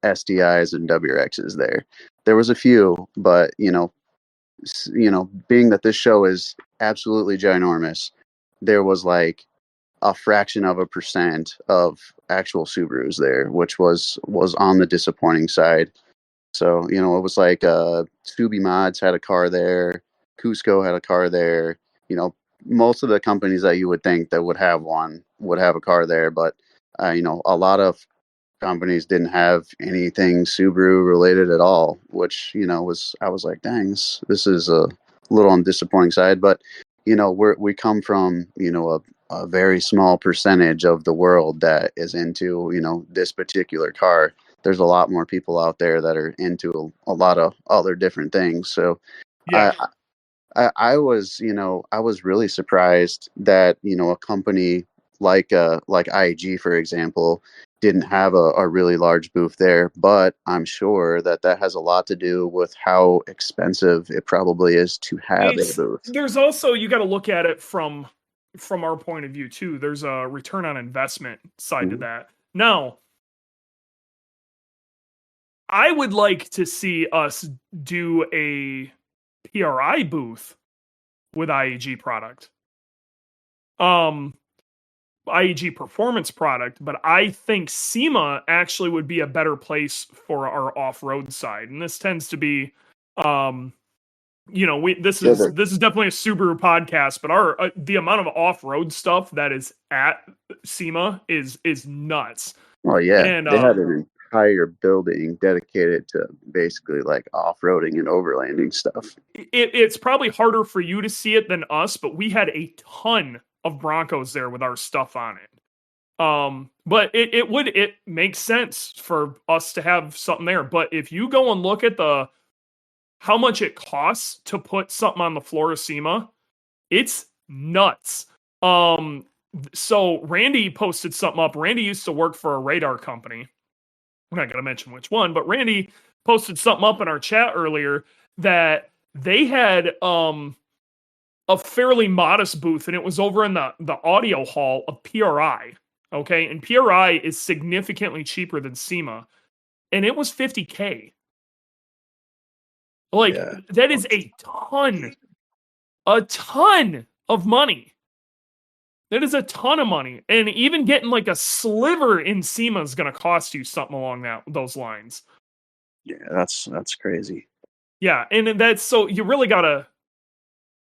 B: SDIs and WRXs there. There was a few, but being that this show is absolutely ginormous, there was like a fraction of a percent of actual Subarus there, which was on the disappointing side. So, it was like Scooby Mods had a car there, Cusco had a car there, most of the companies that you would think that would have one would have a car there, but a lot of companies didn't have anything Subaru related at all, which, I was like, dang, this is a little on the disappointing side. But, we come from, a very small percentage of the world that is into, this particular car. There's a lot more people out there that are into a lot of other different things. So
A: Yeah.
B: I was, I was really surprised that, a company like IAG, for example, didn't have a really large booth there, but I'm sure that has a lot to do with how expensive it probably is to have a booth.
A: There's also, you got to look at it from our point of view too. There's a return on investment side to that. Now, I would like to see us do a PRI booth with IAG product. IAG performance product, but I think SEMA actually would be a better place for our off-road side. And this tends to be this is definitely a Subaru podcast, but our the amount of off-road stuff that is at SEMA is nuts.
B: Well, yeah,
A: and
B: they had an entire building dedicated to basically like off-roading and overlanding stuff.
A: It's probably harder for you to see it than us, but we had a ton of Broncos there with our stuff on it. But it makes sense for us to have something there. But if you go and look at how much it costs to put something on the floor of SEMA, it's nuts. So Randy posted something up. Randy used to work for a radar company. I'm not going to mention which one, but Randy posted something up in our chat earlier that they had a fairly modest booth, and it was over in the audio hall of PRI. Okay, and PRI is significantly cheaper than SEMA, and it was $50K. Like, that is a ton of money. That is a ton of money. And even getting like a sliver in SEMA is going to cost you something along those lines.
B: Yeah, that's crazy.
A: Yeah, and that's, so you really got to,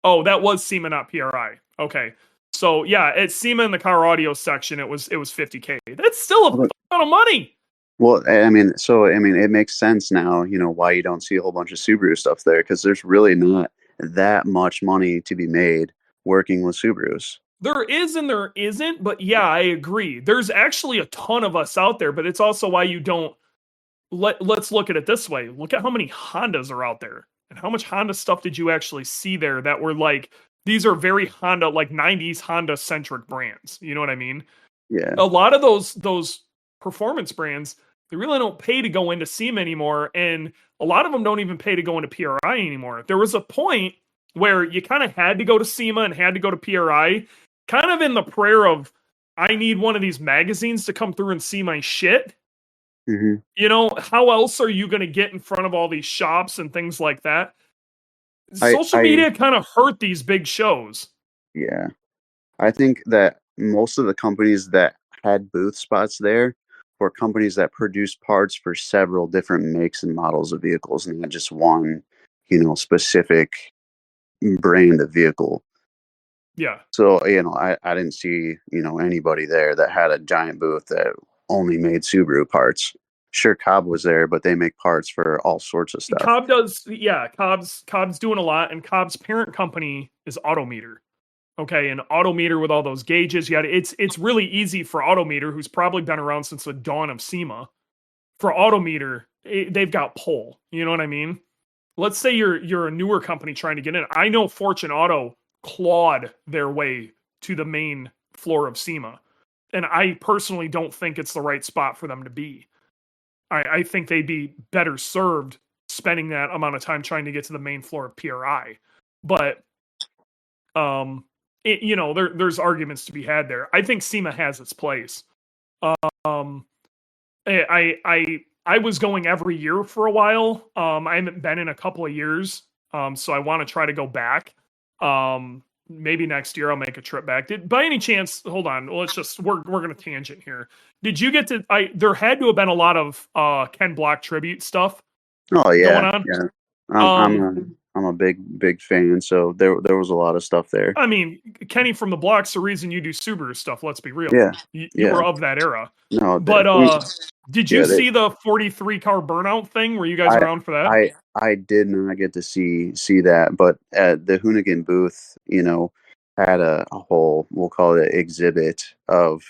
A: oh, that was SEMA, not PRI. Okay. So yeah, at SEMA in the car audio section, it was $50K. That's still a ton of money.
B: Well, it makes sense now, why you don't see a whole bunch of Subaru stuff there, because there's really not that much money to be made working with Subarus.
A: There is and there isn't, but yeah, I agree. There's actually a ton of us out there, but it's also why you don't, let's look at it this way. Look at how many Hondas are out there, and how much Honda stuff did you actually see there that were like, these are very Honda, like 90s Honda centric brands. You know what I mean?
B: Yeah.
A: A lot of those performance brands, they really don't pay to go into SEMA anymore, and a lot of them don't even pay to go into PRI anymore. There was a point where you kind of had to go to SEMA and had to go to PRI, kind of in the prayer of, I need one of these magazines to come through and see my shit.
B: Mm-hmm.
A: How else are you going to get in front of all these shops and things like that? Social media kind of hurt these big shows.
B: Yeah. I think that most of the companies that had booth spots there were companies that produced parts for several different makes and models of vehicles, and not just one, specific brand of vehicle.
A: Yeah.
B: So, I didn't see, anybody there that had a giant booth that only made Subaru parts. Sure, Cobb was there, but they make parts for all sorts of stuff.
A: Cobb does, yeah. Cobb's doing a lot, and Cobb's parent company is Autometer. Okay, and Autometer with all those gauges, it's really easy for Autometer, who's probably been around since the dawn of SEMA, for Autometer they've got pull. You know what I mean? Let's say you're a newer company trying to get in. I know Fortune Auto clawed their way to the main floor of SEMA, and I personally don't think it's the right spot for them to be. I think they'd be better served spending that amount of time trying to get to the main floor of PRI. But there's arguments to be had there. I think SEMA has its place. Um, I was going every year for a while. I haven't been in a couple of years. So I want to try to go back. Maybe next year I'll make a trip back. By any chance, hold on, we're going to tangent here. Did you get to, there had to have been a lot of Ken Block tribute stuff
B: going
A: on.
B: Yeah. I'm a big fan, so there was a lot of stuff there.
A: I mean, Kenny from the Block's the reason you do Subaru stuff, let's be real.
B: Yeah.
A: You were of that era.
B: No,
A: but did you see the 43 car burnout thing? Were you guys around for that?
B: I did not get to see that, but at the Hoonigan booth, had a whole, we'll call it exhibit of,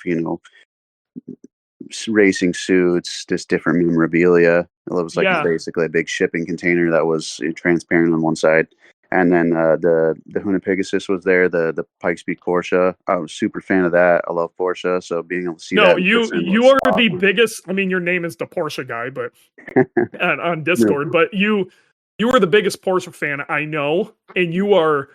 B: racing suits, just different memorabilia. It was like basically a big shipping container that was transparent on one side. And then the Hoona Pegasus was there, the Pikes Peak Porsche. I was super fan of that. I love Porsche, so being able to see that.
A: No, you are awesome. The biggest. I mean, your name is the Porsche guy, but on Discord, but you are the biggest Porsche fan I know, and you are.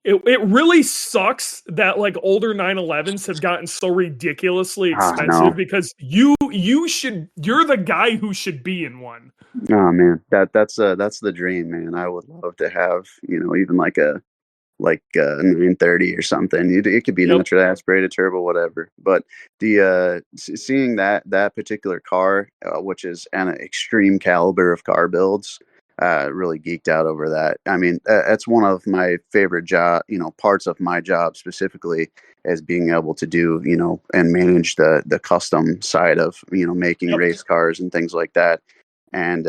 A: It really sucks that like older 911s have gotten so ridiculously expensive because you're the guy who should be in one.
B: Oh man, that's the dream, man. I would love to have, even like a 930 or something. It could be naturally aspirated turbo, whatever. But the seeing that particular car, which is an extreme caliber of car builds, really geeked out over that. I mean, that's one of my favorite parts of my job specifically, as being able to do, and manage the custom side of, making race cars and things like that. And,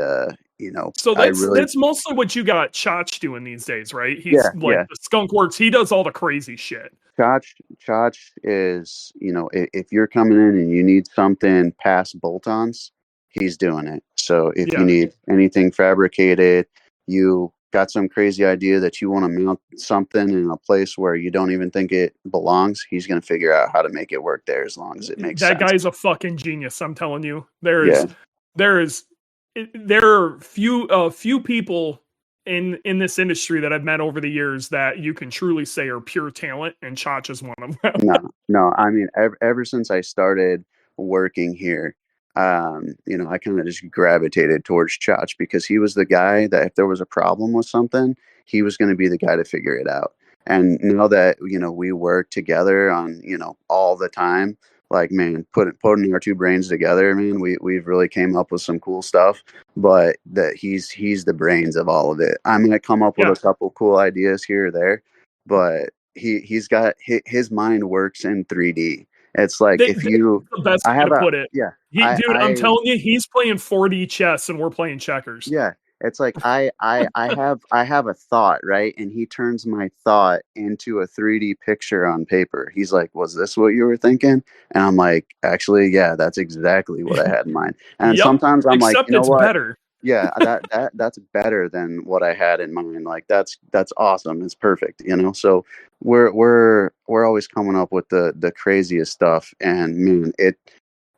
A: so that's mostly what you got Chach doing these days, right? He's the Skunk Works. He does all the crazy shit.
B: Chach is, if you're coming in and you need something past bolt-ons, he's doing it. So if you need anything fabricated, you got some crazy idea that you want to mount something in a place where you don't even think it belongs, he's going to figure out how to make it work there as long as it makes sense.
A: That guy's a fucking genius. I'm telling you, there are few people in this industry that I've met over the years that you can truly say are pure talent, and Chach is one of them.
B: No. I mean, ever since I started working here, I kind of just gravitated towards Chach because he was the guy that if there was a problem with something, he was going to be the guy to figure it out. And now that, we work together on, all the time, like, man, putting our two brains together, man, we've really came up with some cool stuff, but that he's the brains of all of it. I'm going to come up with a couple cool ideas here or there, but he's got his mind works in 3D. It's like
A: the best way to put it.
B: Yeah.
A: I'm telling you, he's playing 4D chess and we're playing checkers.
B: Yeah. It's like I have a thought, right? And he turns my thought into a 3D picture on paper. He's like, "Was this what you were thinking?" And I'm like, "Actually, yeah, that's exactly what I had in mind." And sometimes I'm like, "You know what?
A: Better."
B: Yeah, that's better than what I had in mind. Like that's awesome. It's perfect, So we're always coming up with the craziest stuff, and man,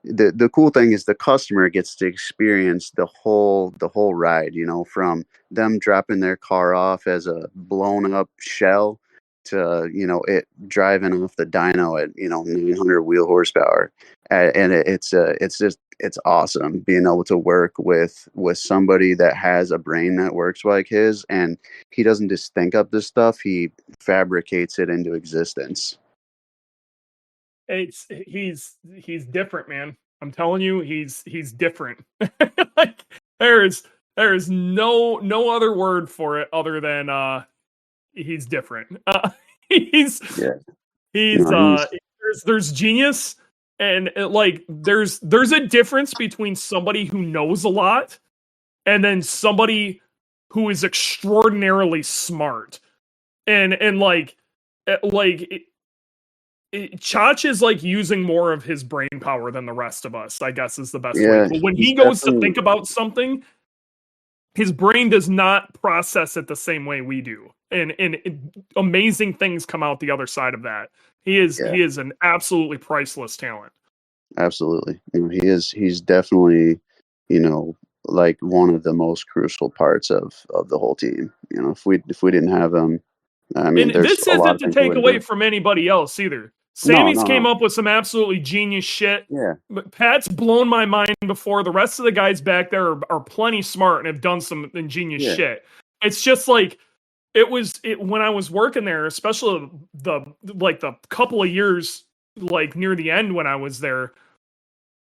B: the cool thing is the customer gets to experience the whole ride, from them dropping their car off as a blown up shell to, it driving off the dyno at, 900 wheel horsepower. And it's awesome being able to work with somebody that has a brain that works like his, and he doesn't just think up this stuff, he fabricates it into existence.
A: He's different, man. I'm telling you, he's different. Like there is no other word for it other than he's different. There's genius, and there's a difference between somebody who knows a lot and then somebody who is extraordinarily smart. And Chach is like using more of his brain power than the rest of us, I guess is the best way.
B: Yeah,
A: But when
B: he's
A: he goes to
B: definitely
A: think about something, his brain does not process it the same way we do. And amazing things come out the other side of that. He
B: yeah,
A: is an absolutely priceless talent.
B: absolutely. He's definitely, like one of the most crucial parts of the whole team. If we didn't have him, I mean,
A: And
B: there's
A: this
B: a lot
A: isn't
B: of
A: to
B: things we
A: take
B: wouldn't
A: away
B: do.
A: from anybody else either.
B: No,
A: Sammy's
B: no,
A: came
B: no.
A: up with some absolutely genius shit.
B: Yeah,
A: But Pat's blown my mind before. The rest of the guys back there are plenty smart and have done some ingenious
B: yeah.
A: shit. It's just like when I was working there, especially the couple of years like near the end when I was there,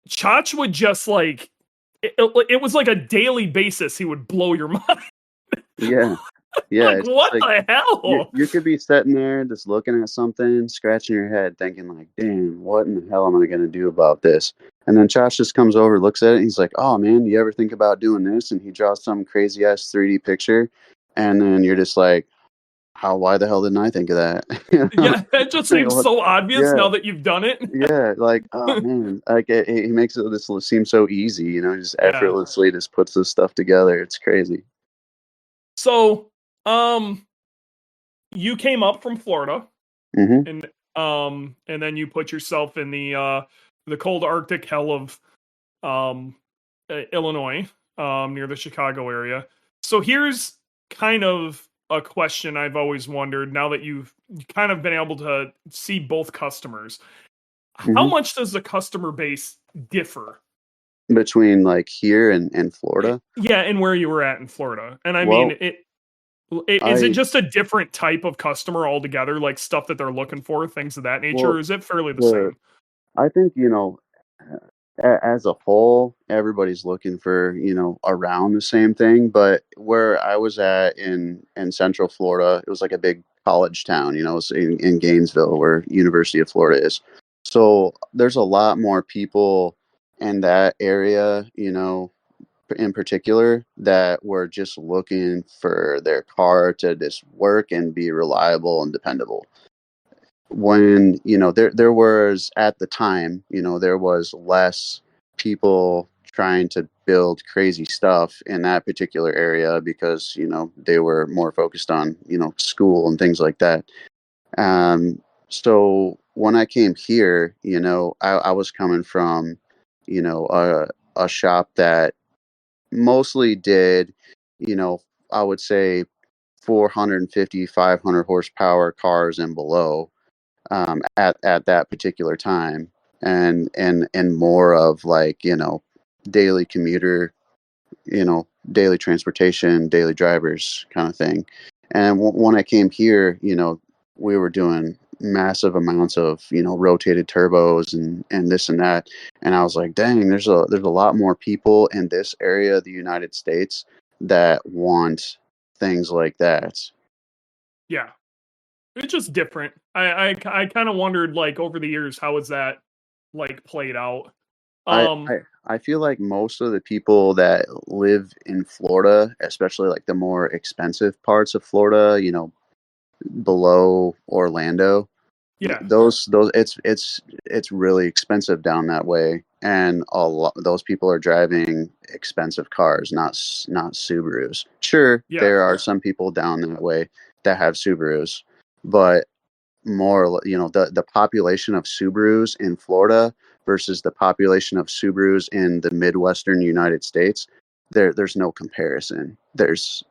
A: Chach would just like it was like a daily basis. He would blow your mind.
B: Yeah, yeah.
A: Like
B: It's just
A: what
B: like
A: the
B: you
A: hell?
B: you could be sitting there just looking at something, scratching your head, thinking like, "Damn, what in the hell am I gonna do about this?" And then Josh just comes over, looks at it, and he's like, "Oh man, you ever think about doing this?" And he draws some crazy ass 3D picture, and then you're just like, "How? Why the hell didn't I think of that?"
A: Yeah, that just
B: Like,
A: seems
B: what-
A: so obvious
B: yeah,
A: now that you've done it.
B: yeah. Like, oh man, like he makes it this seem so easy, just
A: Yeah.
B: effortlessly just puts this stuff together. It's crazy.
A: So, you came up from Florida
B: Hmm.
A: and then you put yourself in the cold Arctic hell of um Illinois, near the Chicago area. So here's kind of a question I've always wondered now that you've kind of been able to see both customers. How
B: Hmm.
A: much does the customer base differ?
B: Between like here and Florida.
A: Yeah, and where you were at in Florida. And I mean,
B: Well,
A: is it
B: I
A: just a different type of customer altogether, like stuff that they're looking for, things of that nature,
B: well
A: or is it fairly the
B: the
A: same?
B: I think as a whole, everybody's looking for around the same thing. But where I was at in Central Florida, it was like a big college town. It's in Gainesville, where University of Florida is. So there's a lot more people in that area. In particular, that were just looking for their car to just work and be reliable and dependable. When there was, at the time, there was less people trying to build crazy stuff in that particular area, because they were more focused on school and things like that. So when I came here, I was coming from a shop that mostly did, you know, I would say 450, 500 horsepower cars and below, at that particular time, and more of like daily commuter, daily transportation, daily drivers kind of thing. And when I came here, we were doing massive amounts of rotated turbos and this and that. And I was like, dang, there's a lot more people in this area of the United States that want things like that.
A: Yeah, it's just different. I kind of wondered like over the years how was that like played out.
B: I,
A: Um,
B: I I feel like most of the people that live in Florida, especially like the more expensive parts of Florida, below Orlando,
A: yeah,
B: those it's really expensive down that way, and a lot those people are driving expensive cars, not Subarus. Sure,
A: yeah,
B: there are some people down that way that have Subarus, but more, the population of Subarus in Florida versus the population of Subarus in the Midwestern United States, there's no comparison. There's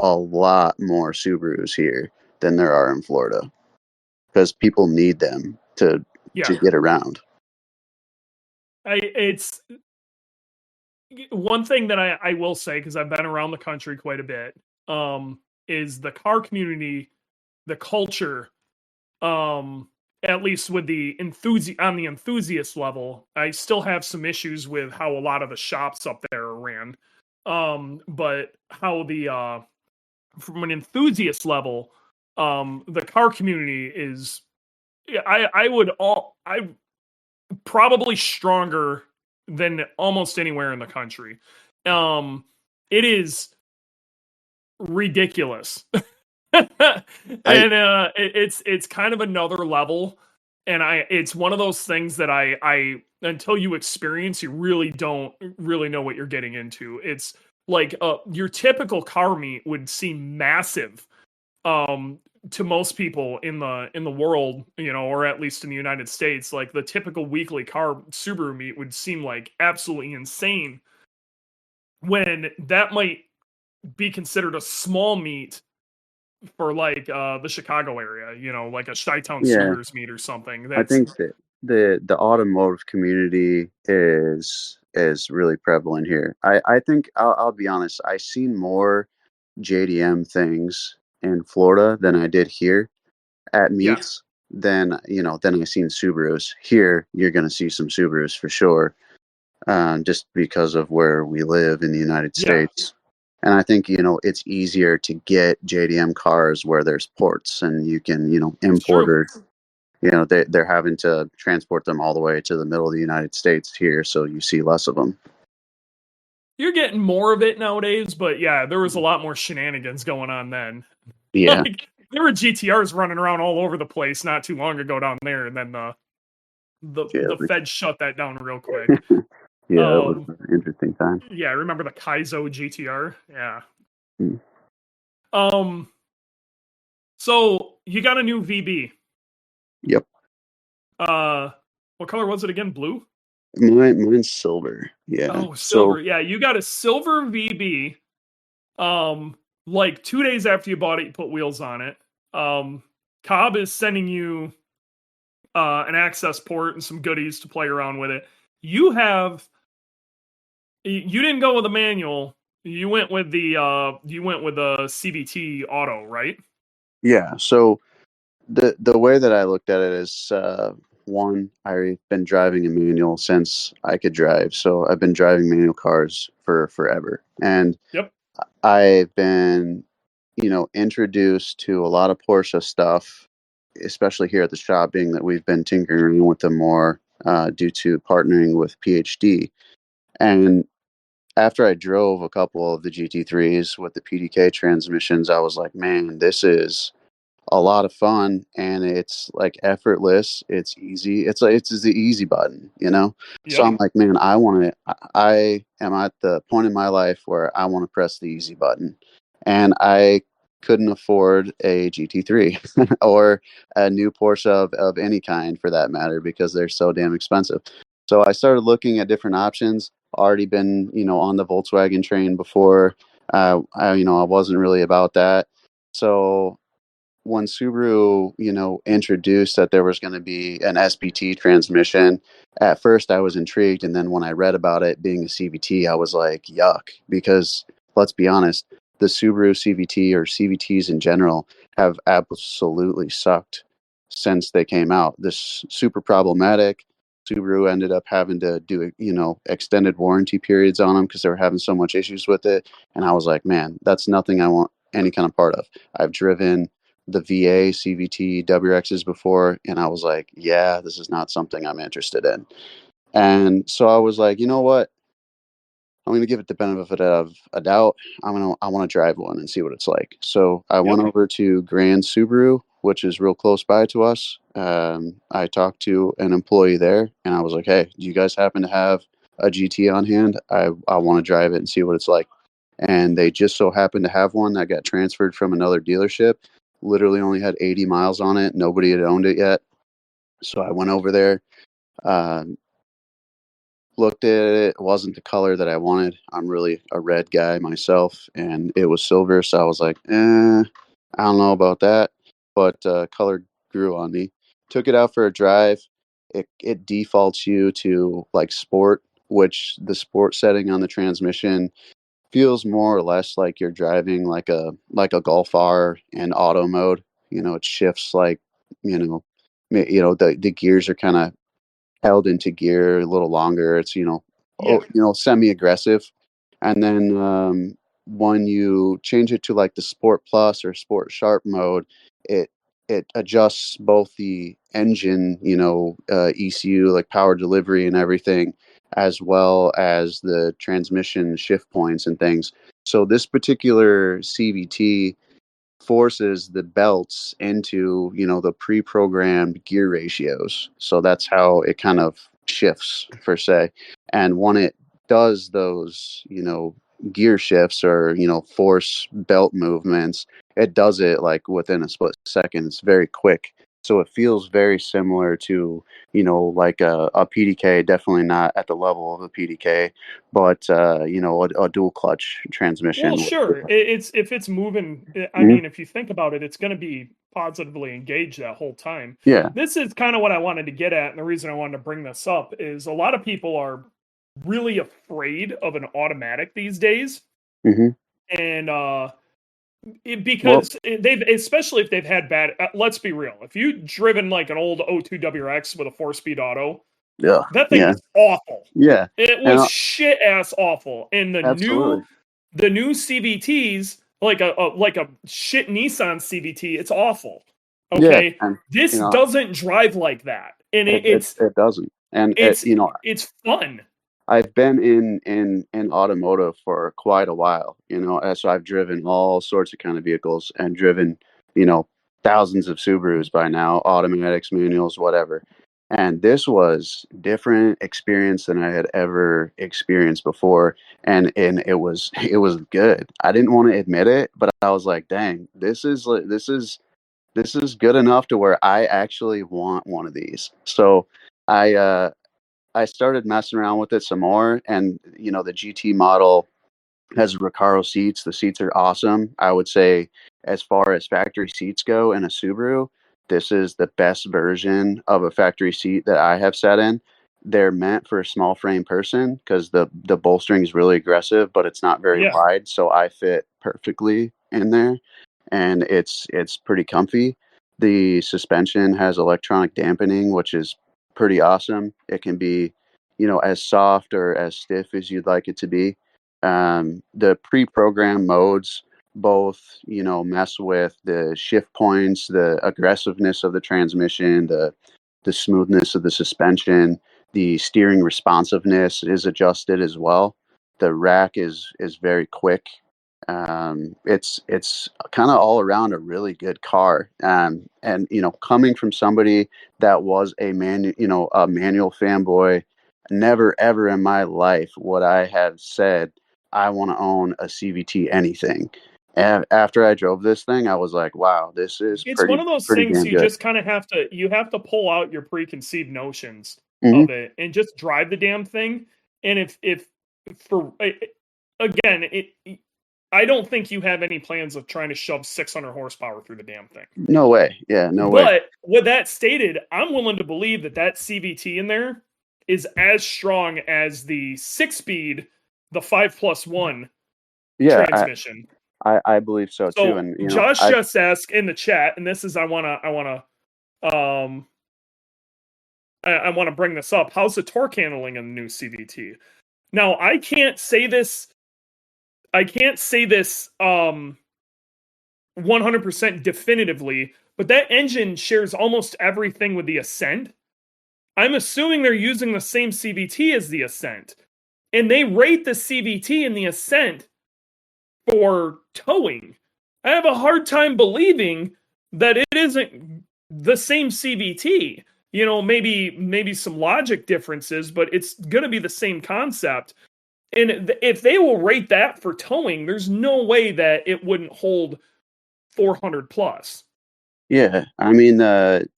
B: a lot more Subarus here than there are in Florida, because people need them to
A: yeah.
B: get around.
A: It's one thing that I will say because I've been around the country quite a bit. Is the car community, the culture, um at least with the enthusiast level, I still have some issues with how a lot of the shops up there are ran. But how the from an enthusiast level, the car community is, yeah, I probably stronger than almost anywhere in the country. Um it is ridiculous
B: I
A: And it's kind of another level, and it's one of those things that I until you experience, you really don't really know what you're getting into. It's like your typical car meet would seem massive um to most people in the world, or at least in the United States. Like the typical weekly car Subaru meet would seem like absolutely insane, when that might be considered a small meet for like the Chicago area, like a Chi-Town
B: yeah,
A: Subarus meet or something.
B: I
A: That's
B: think that the automotive community is really prevalent here. I think I'll be honest. I seen more JDM things in Florida than I did here at
A: yeah,
B: meets. Than I seen Subarus. Here, you're going to see some Subarus for sure, just because of where we live in the United
A: yeah,
B: States. And I think, it's easier to get JDM cars where there's ports and you can,
A: it's
B: import,
A: true.
B: or, they're having to transport them all the way to the middle of the United States here. So you see less of them.
A: You're getting more of it nowadays, but yeah, there was a lot more shenanigans going on then.
B: Yeah.
A: Like there were GTRs running around all over the place not too long ago down there, and then
B: Yeah.
A: the Fed shut that down real quick.
B: Yeah. It was
A: Um,
B: an interesting time.
A: yeah, I remember the Kaizo GTR. Yeah.
B: Mm.
A: Um, so you got a new VB.
B: Yep.
A: What color was it again? Blue?
B: Mine's silver. Yeah.
A: Oh,
B: So,
A: silver. Yeah, you got a silver VB. Like 2 days after you bought it, you put wheels on it. Cobb is sending you an access port and some goodies to play around with it. You didn't go with a manual. You went with the CVT auto, right?
B: yeah. So the way that I looked at it is, one, I've been driving a manual since I could drive. So I've been driving manual cars for forever. And
A: Yep.
B: I've been, introduced to a lot of Porsche stuff, especially here at the shop, being that we've been tinkering with them more, due to partnering with PhD. And after I drove a couple of the GT3s with the PDK transmissions, I was like, man, this is a lot of fun, and it's like effortless. It's easy. It's like it's the easy button. So
A: Yep.
B: I'm like, man, I want to. I am at the point in my life where I want to press the easy button, and I couldn't afford a GT3 or a new Porsche of any kind for that matter, because they're so damn expensive. So I started looking at different options. Already been, on the Volkswagen train before. I wasn't really about that. So when Subaru, introduced that there was going to be an SPT transmission, at first I was intrigued. And then when I read about it being a CVT, I was like, yuck, because let's be honest, the Subaru CVT, or CVTs in general, have absolutely sucked since they came out. This super problematic. Subaru ended up having to do, extended warranty periods on them because they were having so much issues with it. And I was like, man, that's nothing I want any kind of part of. I've driven the VA CVT WRXs before, and I was like, yeah, this is not something I'm interested in. And so I was like, you know what? I'm going to give it the benefit of a doubt. I want to drive one and see what it's like. So I went
A: Yep.
B: over to Grand Subaru, which is real close by to us. I talked to an employee there, and I was like, hey, do you guys happen to have a GT on hand? I want to drive it and see what it's like. And they just so happened to have one that got transferred from another dealership. Literally only had 80 miles on it. Nobody had owned it yet. So I went over there, uh, looked at it. It wasn't the color that I wanted. I'm really a red guy myself, and it was silver. So I was like, I don't know about that. But color grew on me. Took it out for a drive. It defaults you to like sport, which the sport setting on the transmission feels more or less like you're driving like a Golf R in auto mode. It shifts like, the gears are kind of held into gear a little longer. It's,
A: Yeah.
B: semi aggressive. And then when you change it to like the Sport Plus or Sport Sharp mode, it it adjusts both the engine, ECU, like power delivery and everything, as well as the transmission shift points and things. So this particular CVT forces the belts into, the pre-programmed gear ratios. So that's how it kind of shifts, per se. And when it does those, gear shifts or, force belt movements, it does it like within a split second. It's very quick. So it feels very similar to, like a PDK, definitely not at the level of a PDK, but, a dual clutch transmission.
A: Well, sure. It's if it's moving. I
B: Mhm.
A: mean, if you think about it, it's going to be positively engaged that whole time.
B: Yeah.
A: This is kind of what I wanted to get at, and the reason I wanted to bring this up is a lot of people are really afraid of an automatic these days,
B: Hmm.
A: and
B: Well,
A: they've, especially if they've had bad. Let's be real. If you've driven like an old '02 WRX with a 4-speed auto,
B: yeah,
A: that thing
B: yeah,
A: was awful.
B: yeah,
A: It
B: and
A: was shit ass awful. And
B: absolutely,
A: the new CVTs, like a shit Nissan CVT, it's awful.
B: yeah,
A: Okay,
B: and
A: this doesn't drive like that, and
B: it doesn't, and
A: it's it's fun.
B: I've been in automotive for quite a while, and so I've driven all sorts of kind of vehicles and driven, you know, thousands of Subarus by now, automatics, manuals, whatever. And this was different experience than I had ever experienced before, and it was good. I didn't want to admit it, but I was like, dang, this is good enough to where I actually want one of these. So I started messing around with it some more, and the GT model has Recaro seats. The seats are awesome. I would say, as far as factory seats go in a Subaru, this is the best version of a factory seat that I have sat in. They're meant for a small frame person because the bolstering is really aggressive, but it's not very
A: Yeah,
B: wide, so I fit perfectly in there, and it's pretty comfy. The suspension has electronic dampening, which is pretty awesome. It can be, as soft or as stiff as you'd like it to be. The pre-programmed modes both, mess with the shift points, the aggressiveness of the transmission, the smoothness of the suspension, the steering responsiveness is adjusted as well. The rack is very quick. It's kind of all around a really good car. And coming from somebody that was a manual fanboy, never ever in my life would I have said I want to own a CVT anything. And after I drove this thing, I was like, wow, this is
A: it's one
B: pretty
A: of those
B: pretty
A: things
B: damn
A: you
B: good.
A: just kind of have to pull out your preconceived notions
B: Hmm.
A: of it and just drive the damn thing. And if for again, I don't think you have any plans of trying to shove 600 horsepower through the damn thing.
B: No way. Yeah, no way.
A: But with that stated, I'm willing to believe that CVT in there is as strong as the 6-speed, the 5+1
B: Yeah,
A: transmission.
B: I believe so too.
A: So
B: And
A: Josh
B: I
A: just asked in the chat, and this is um I want to bring this up. How's the torque handling in the new CVT? Now I can't say this 100% definitively, but that engine shares almost everything with the Ascent. I'm assuming they're using the same CVT as the Ascent. And they rate the CVT and the Ascent for towing. I have a hard time believing that it isn't the same CVT. Maybe some logic differences, but it's going to be the same concept. And if they will rate that for towing, there's no way that it wouldn't hold 400 plus.
B: Yeah, I mean,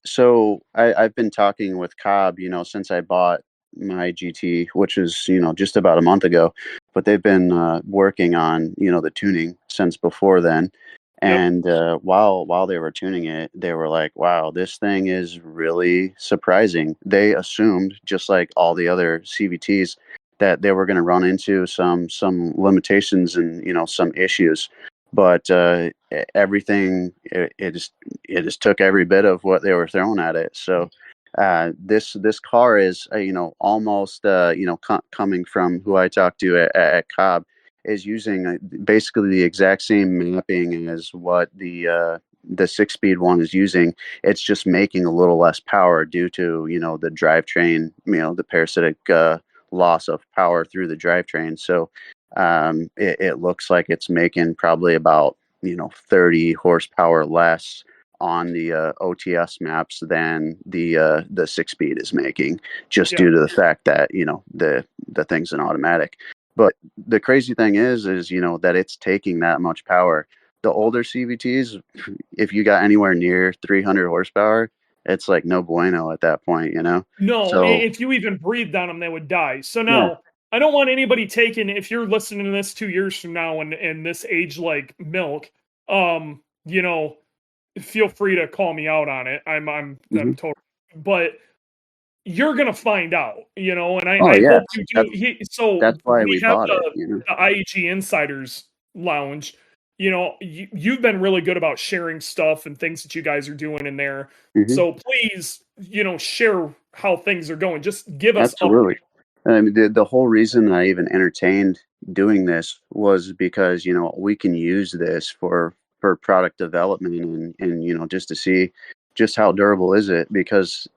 B: so I've been talking with Cobb, since I bought my GT, which is, just about a month ago, but they've been working on, the tuning since before then.
A: Yep.
B: And while they were tuning it, they were like, wow, this thing is really surprising. They assumed, just like all the other CVTs, that they were going to run into some limitations and, some issues. But everything, it just took every bit of what they were throwing at it. So this car is almost coming from who I talked to at Cobb, is using basically the exact same mapping as what the 6-speed one is using. It's just making a little less power due to the drivetrain, the parasitic loss of power through the drivetrain. So it looks like it's making probably about 30 horsepower less on the OTS maps than the 6-speed is making, just due to the fact that the thing's an automatic. But the crazy thing is that it's taking that much power. The older CVTs, if you got anywhere near 300 horsepower, it's like no bueno at that point,
A: No,
B: So
A: if you even breathed on them, they would die. So
B: yeah.
A: now, I don't want anybody taking, if you're listening to this 2 years from now and this age like milk, feel free to call me out on it. I'm totally, but you're gonna find out, and I
B: Yeah.
A: hope you do. So
B: That's why
A: we
B: we
A: have
B: bought it.
A: the IAG Insiders Lounge. You've been really good about sharing stuff and things that you guys are doing in there. So please, share how things are going. Just give us
B: Absolutely. I mean, the whole reason I even entertained doing this was because we can use this for product development and just to see just how durable is it, because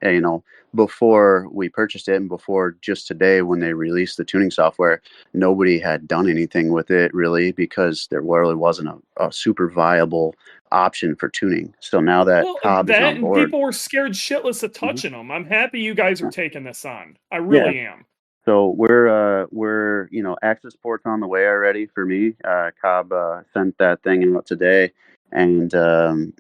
B: before we purchased it and before just today when they released the tuning software, nobody had done anything with it really, because there really wasn't a super viable option for tuning. So now that Cobb is on
A: and
B: board,
A: people were scared shitless of touching them. I'm happy you guys are taking this on. I
B: Yeah.
A: really am.
B: So we're access ports on the way already for me. Cobb sent that thing out today, and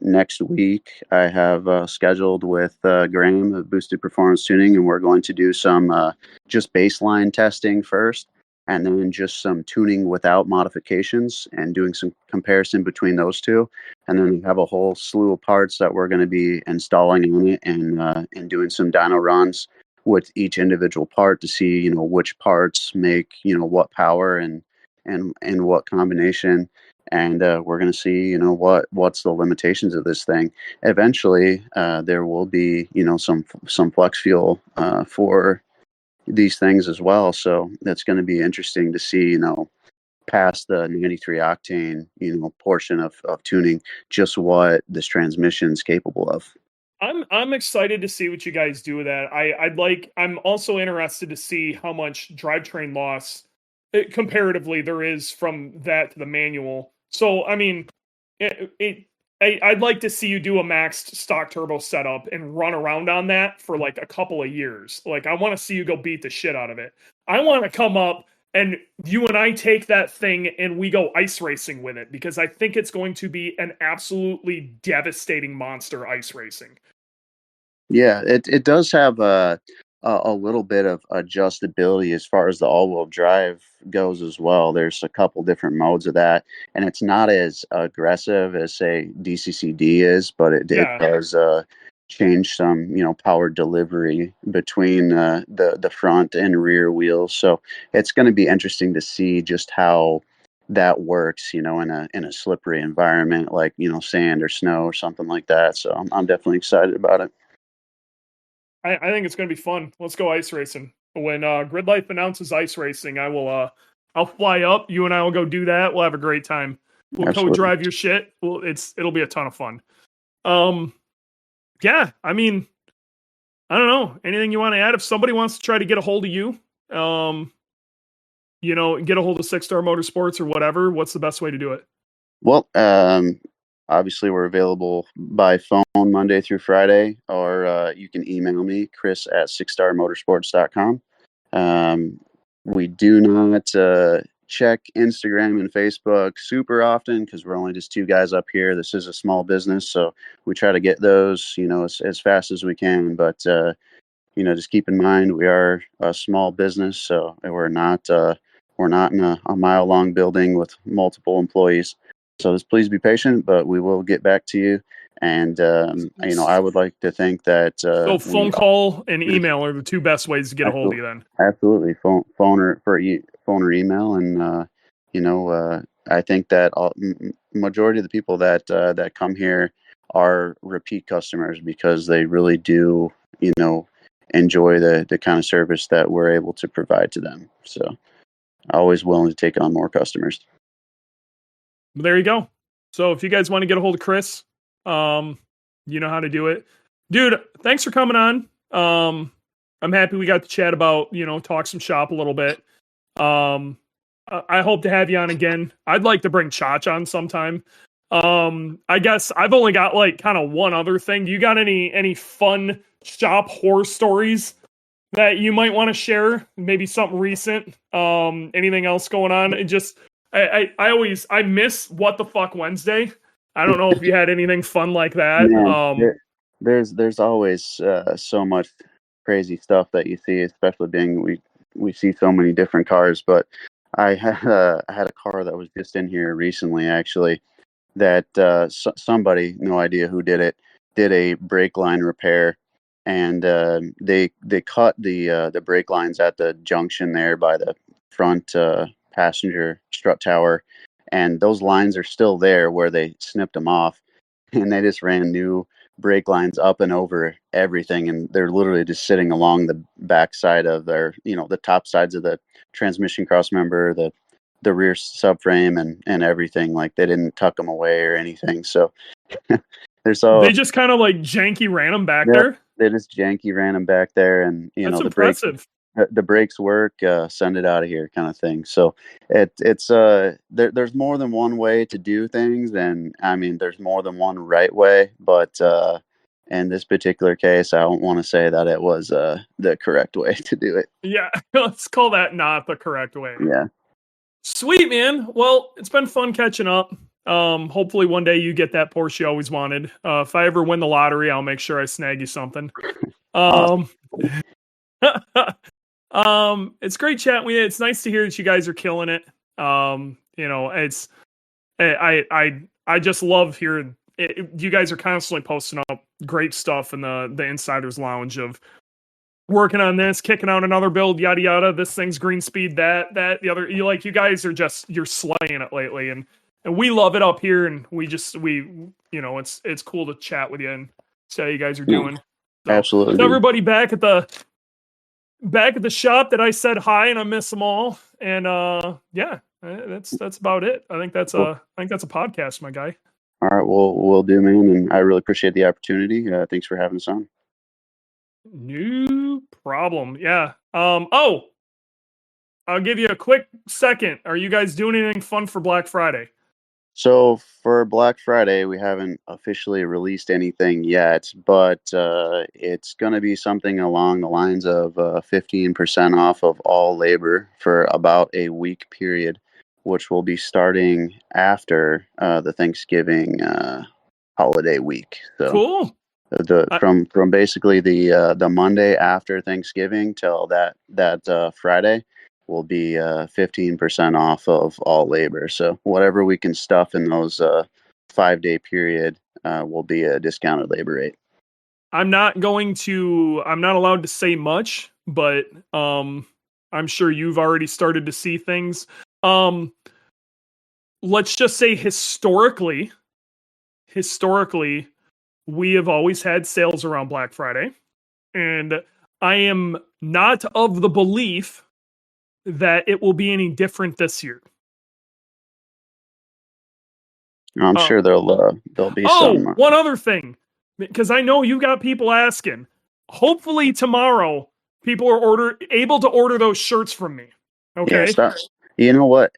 B: next week I have scheduled with Graham of Boosted Performance Tuning, and we're going to do some just baseline testing first, and then just some tuning without modifications, and doing some comparison between those two, and then we have a whole slew of parts that we're going to be installing on it, and doing some dyno runs with each individual part to see which parts make what power and what combination, and we're going to see what's the limitations of this thing. Eventually there will be some flex fuel for these things as well, so that's going to be interesting to see past the 93 octane portion of tuning, just what this transmission is capable of.
A: I'm excited to see what you guys do with that. I'm also interested to see how much drivetrain loss comparatively there is from that to the manual. So I mean, I'd like to see you do a maxed stock turbo setup and run around on that for like a couple of years. Like, I want to see you go beat the shit out of it. I want to come up and you and I take that thing and we go ice racing with it, because I think it's going to be an absolutely devastating monster ice racing.
B: Yeah, it does have a little bit of adjustability as far as the all-wheel drive goes as well. There's a couple different modes of that, and it's not as aggressive as say DCCD is, but it does change some power delivery between the front and rear wheels. So it's going to be interesting to see just how that works, in a slippery environment like sand or snow or something like that. So I'm definitely excited about it.
A: I think it's going to be fun. Let's go ice racing. When Grid Life announces ice racing, I'll fly up. You and I will go do that. We'll have a great time. We'll co-drive your shit. It'll be a ton of fun. Yeah, I mean, I don't know. Anything you want to add? If somebody wants to try to get a hold of you, get a hold of Six Star Motorsports or whatever, what's the best way to do it?
B: Well, obviously we're available by phone Monday through Friday, or you can email me, Chris at sixstarmotorsports.com. We do not check Instagram and Facebook super often because we're only just two guys up here. This is a small business, so we try to get those, as fast as we can. But just keep in mind we are a small business, so we're not in a mile-long building with multiple employees. So just please be patient, but we will get back to you. And I would like to think that
A: so phone call and email are the two best ways to get a hold of you. Then
B: absolutely phone or email, and I think that majority of the people that come here are repeat customers because they really do enjoy the kind of service that we're able to provide to them. So always willing to take on more customers.
A: There you go. So if you guys want to get a hold of Chris, you know how to do it. Dude, thanks for coming on. I'm happy we got to chat about, talk some shop a little bit. I hope to have you on again. I'd like to bring Chach on sometime. I guess I've only got like kind of one other thing. Do you got any fun shop horror stories that you might want to share? Maybe something recent. Anything else going on? It just I miss What the Fuck Wednesday. I don't know if you had anything fun like that.
B: Man, there's always so much crazy stuff that you see, especially being we see so many different cars. But I had a car that was just in here recently, actually, that somebody, no idea who did it, did a brake line repair, and they cut the brake lines at the junction there by the front passenger strut tower, and those lines are still there where they snipped them off, and they just ran new brake lines up and over everything, and they're literally just sitting along the back side of their, the top sides of the transmission cross member, the rear subframe, and everything. Like, they didn't tuck them away or anything. So there's
A: They
B: all,
A: just kind of like janky ran them back
B: yeah,
A: there.
B: they just janky ran them back there, and
A: That's
B: the brakes,
A: impressive.
B: the brakes work, send it out of here kind of thing. So it's there's more than one way to do things, and I mean there's more than one right way, but in this particular case, I don't want to say that it was the correct way to do it.
A: Yeah, let's call that not the correct way.
B: Yeah.
A: Sweet, man. Well, it's been fun catching up. Hopefully one day you get that Porsche you always wanted. If I ever win the lottery, I'll make sure I snag you something.
B: Awesome.
A: It's great chatting with you. It's nice to hear that you guys are killing it. It's I just love hearing it. You guys are constantly posting up great stuff in the Insiders Lounge of working on this, kicking out another build, yada yada. This thing's green speed, that the other. You guys are you're slaying it lately, and we love it up here. And it's cool to chat with you and see how you guys are doing. So,
B: Absolutely.
A: everybody back at the shop that I said hi, and I miss them all. And that's about it. I think that's a podcast, my guy.
B: All right, we'll do, man, and I really appreciate the opportunity. Thanks for having us on.
A: No problem. Yeah. I'll give you a quick second. Are you guys doing anything fun for Black Friday?
B: So for Black Friday, we haven't officially released anything yet, but it's going to be something along the lines of 15% off of all labor for about a week period, which will be starting after the Thanksgiving holiday week. So
A: cool.
B: From basically the Monday after Thanksgiving till that Friday will be 15% off of all labor. So whatever we can stuff in those 5-day period will be a discounted labor rate.
A: I'm not allowed to say much, but I'm sure you've already started to see things. Let's just say historically, we have always had sales around Black Friday, and I am not of the belief that it will be any different this year.
B: I'm sure there'll be some.
A: One other thing, because I know you got people asking. Hopefully tomorrow, people are able to order those shirts from me. Okay.
B: Yeah, you know what?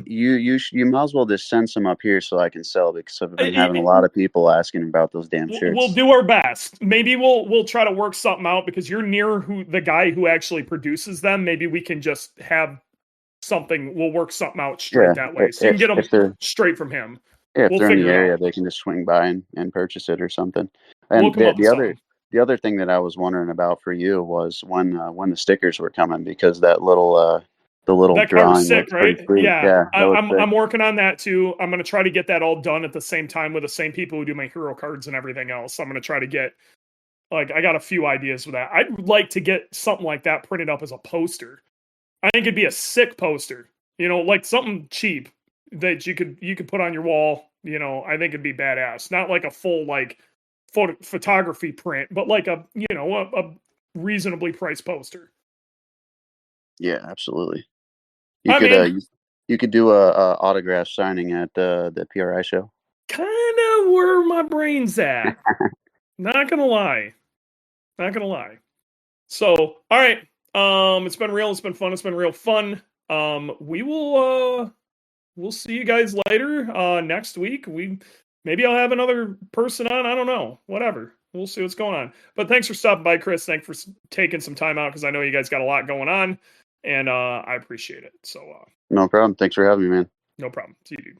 B: You might as well just send some up here so I can sell, because I've been having a lot of people asking about those damn shirts.
A: We'll do our best. Maybe we'll try to work something out, because you're near the guy who actually produces them. Maybe we can just have something. We'll work something out straight that way, so you can get them straight from him.
B: Yeah, if they're in the area, they can just swing by and purchase it or something. And the other thing that I was wondering about for you was when the stickers were coming, because that little
A: that
B: drawing
A: was sick, right?
B: Yeah,
A: I'm working on that too. I'm gonna try to get that all done at the same time with the same people who do my hero cards and everything else. I'm gonna try to get, I got a few ideas with that. I'd like to get something like that printed up as a poster. I think it'd be a sick poster. Like something cheap that you could put on your wall. I think it'd be badass. Not like a full photography print, but like a reasonably priced poster.
B: Yeah, absolutely. You could do a autograph signing at the PRI show.
A: Kind of where my brain's at. Not gonna lie. So, all right. It's been real. It's been fun. We will we'll see you guys later next week. Maybe I'll have another person on. I don't know. Whatever. We'll see what's going on. But thanks for stopping by, Chris. Thanks for taking some time out because I know you guys got a lot going on, and I appreciate it. So
B: no problem. Thanks for having me, man.
A: no problem. See you, dude.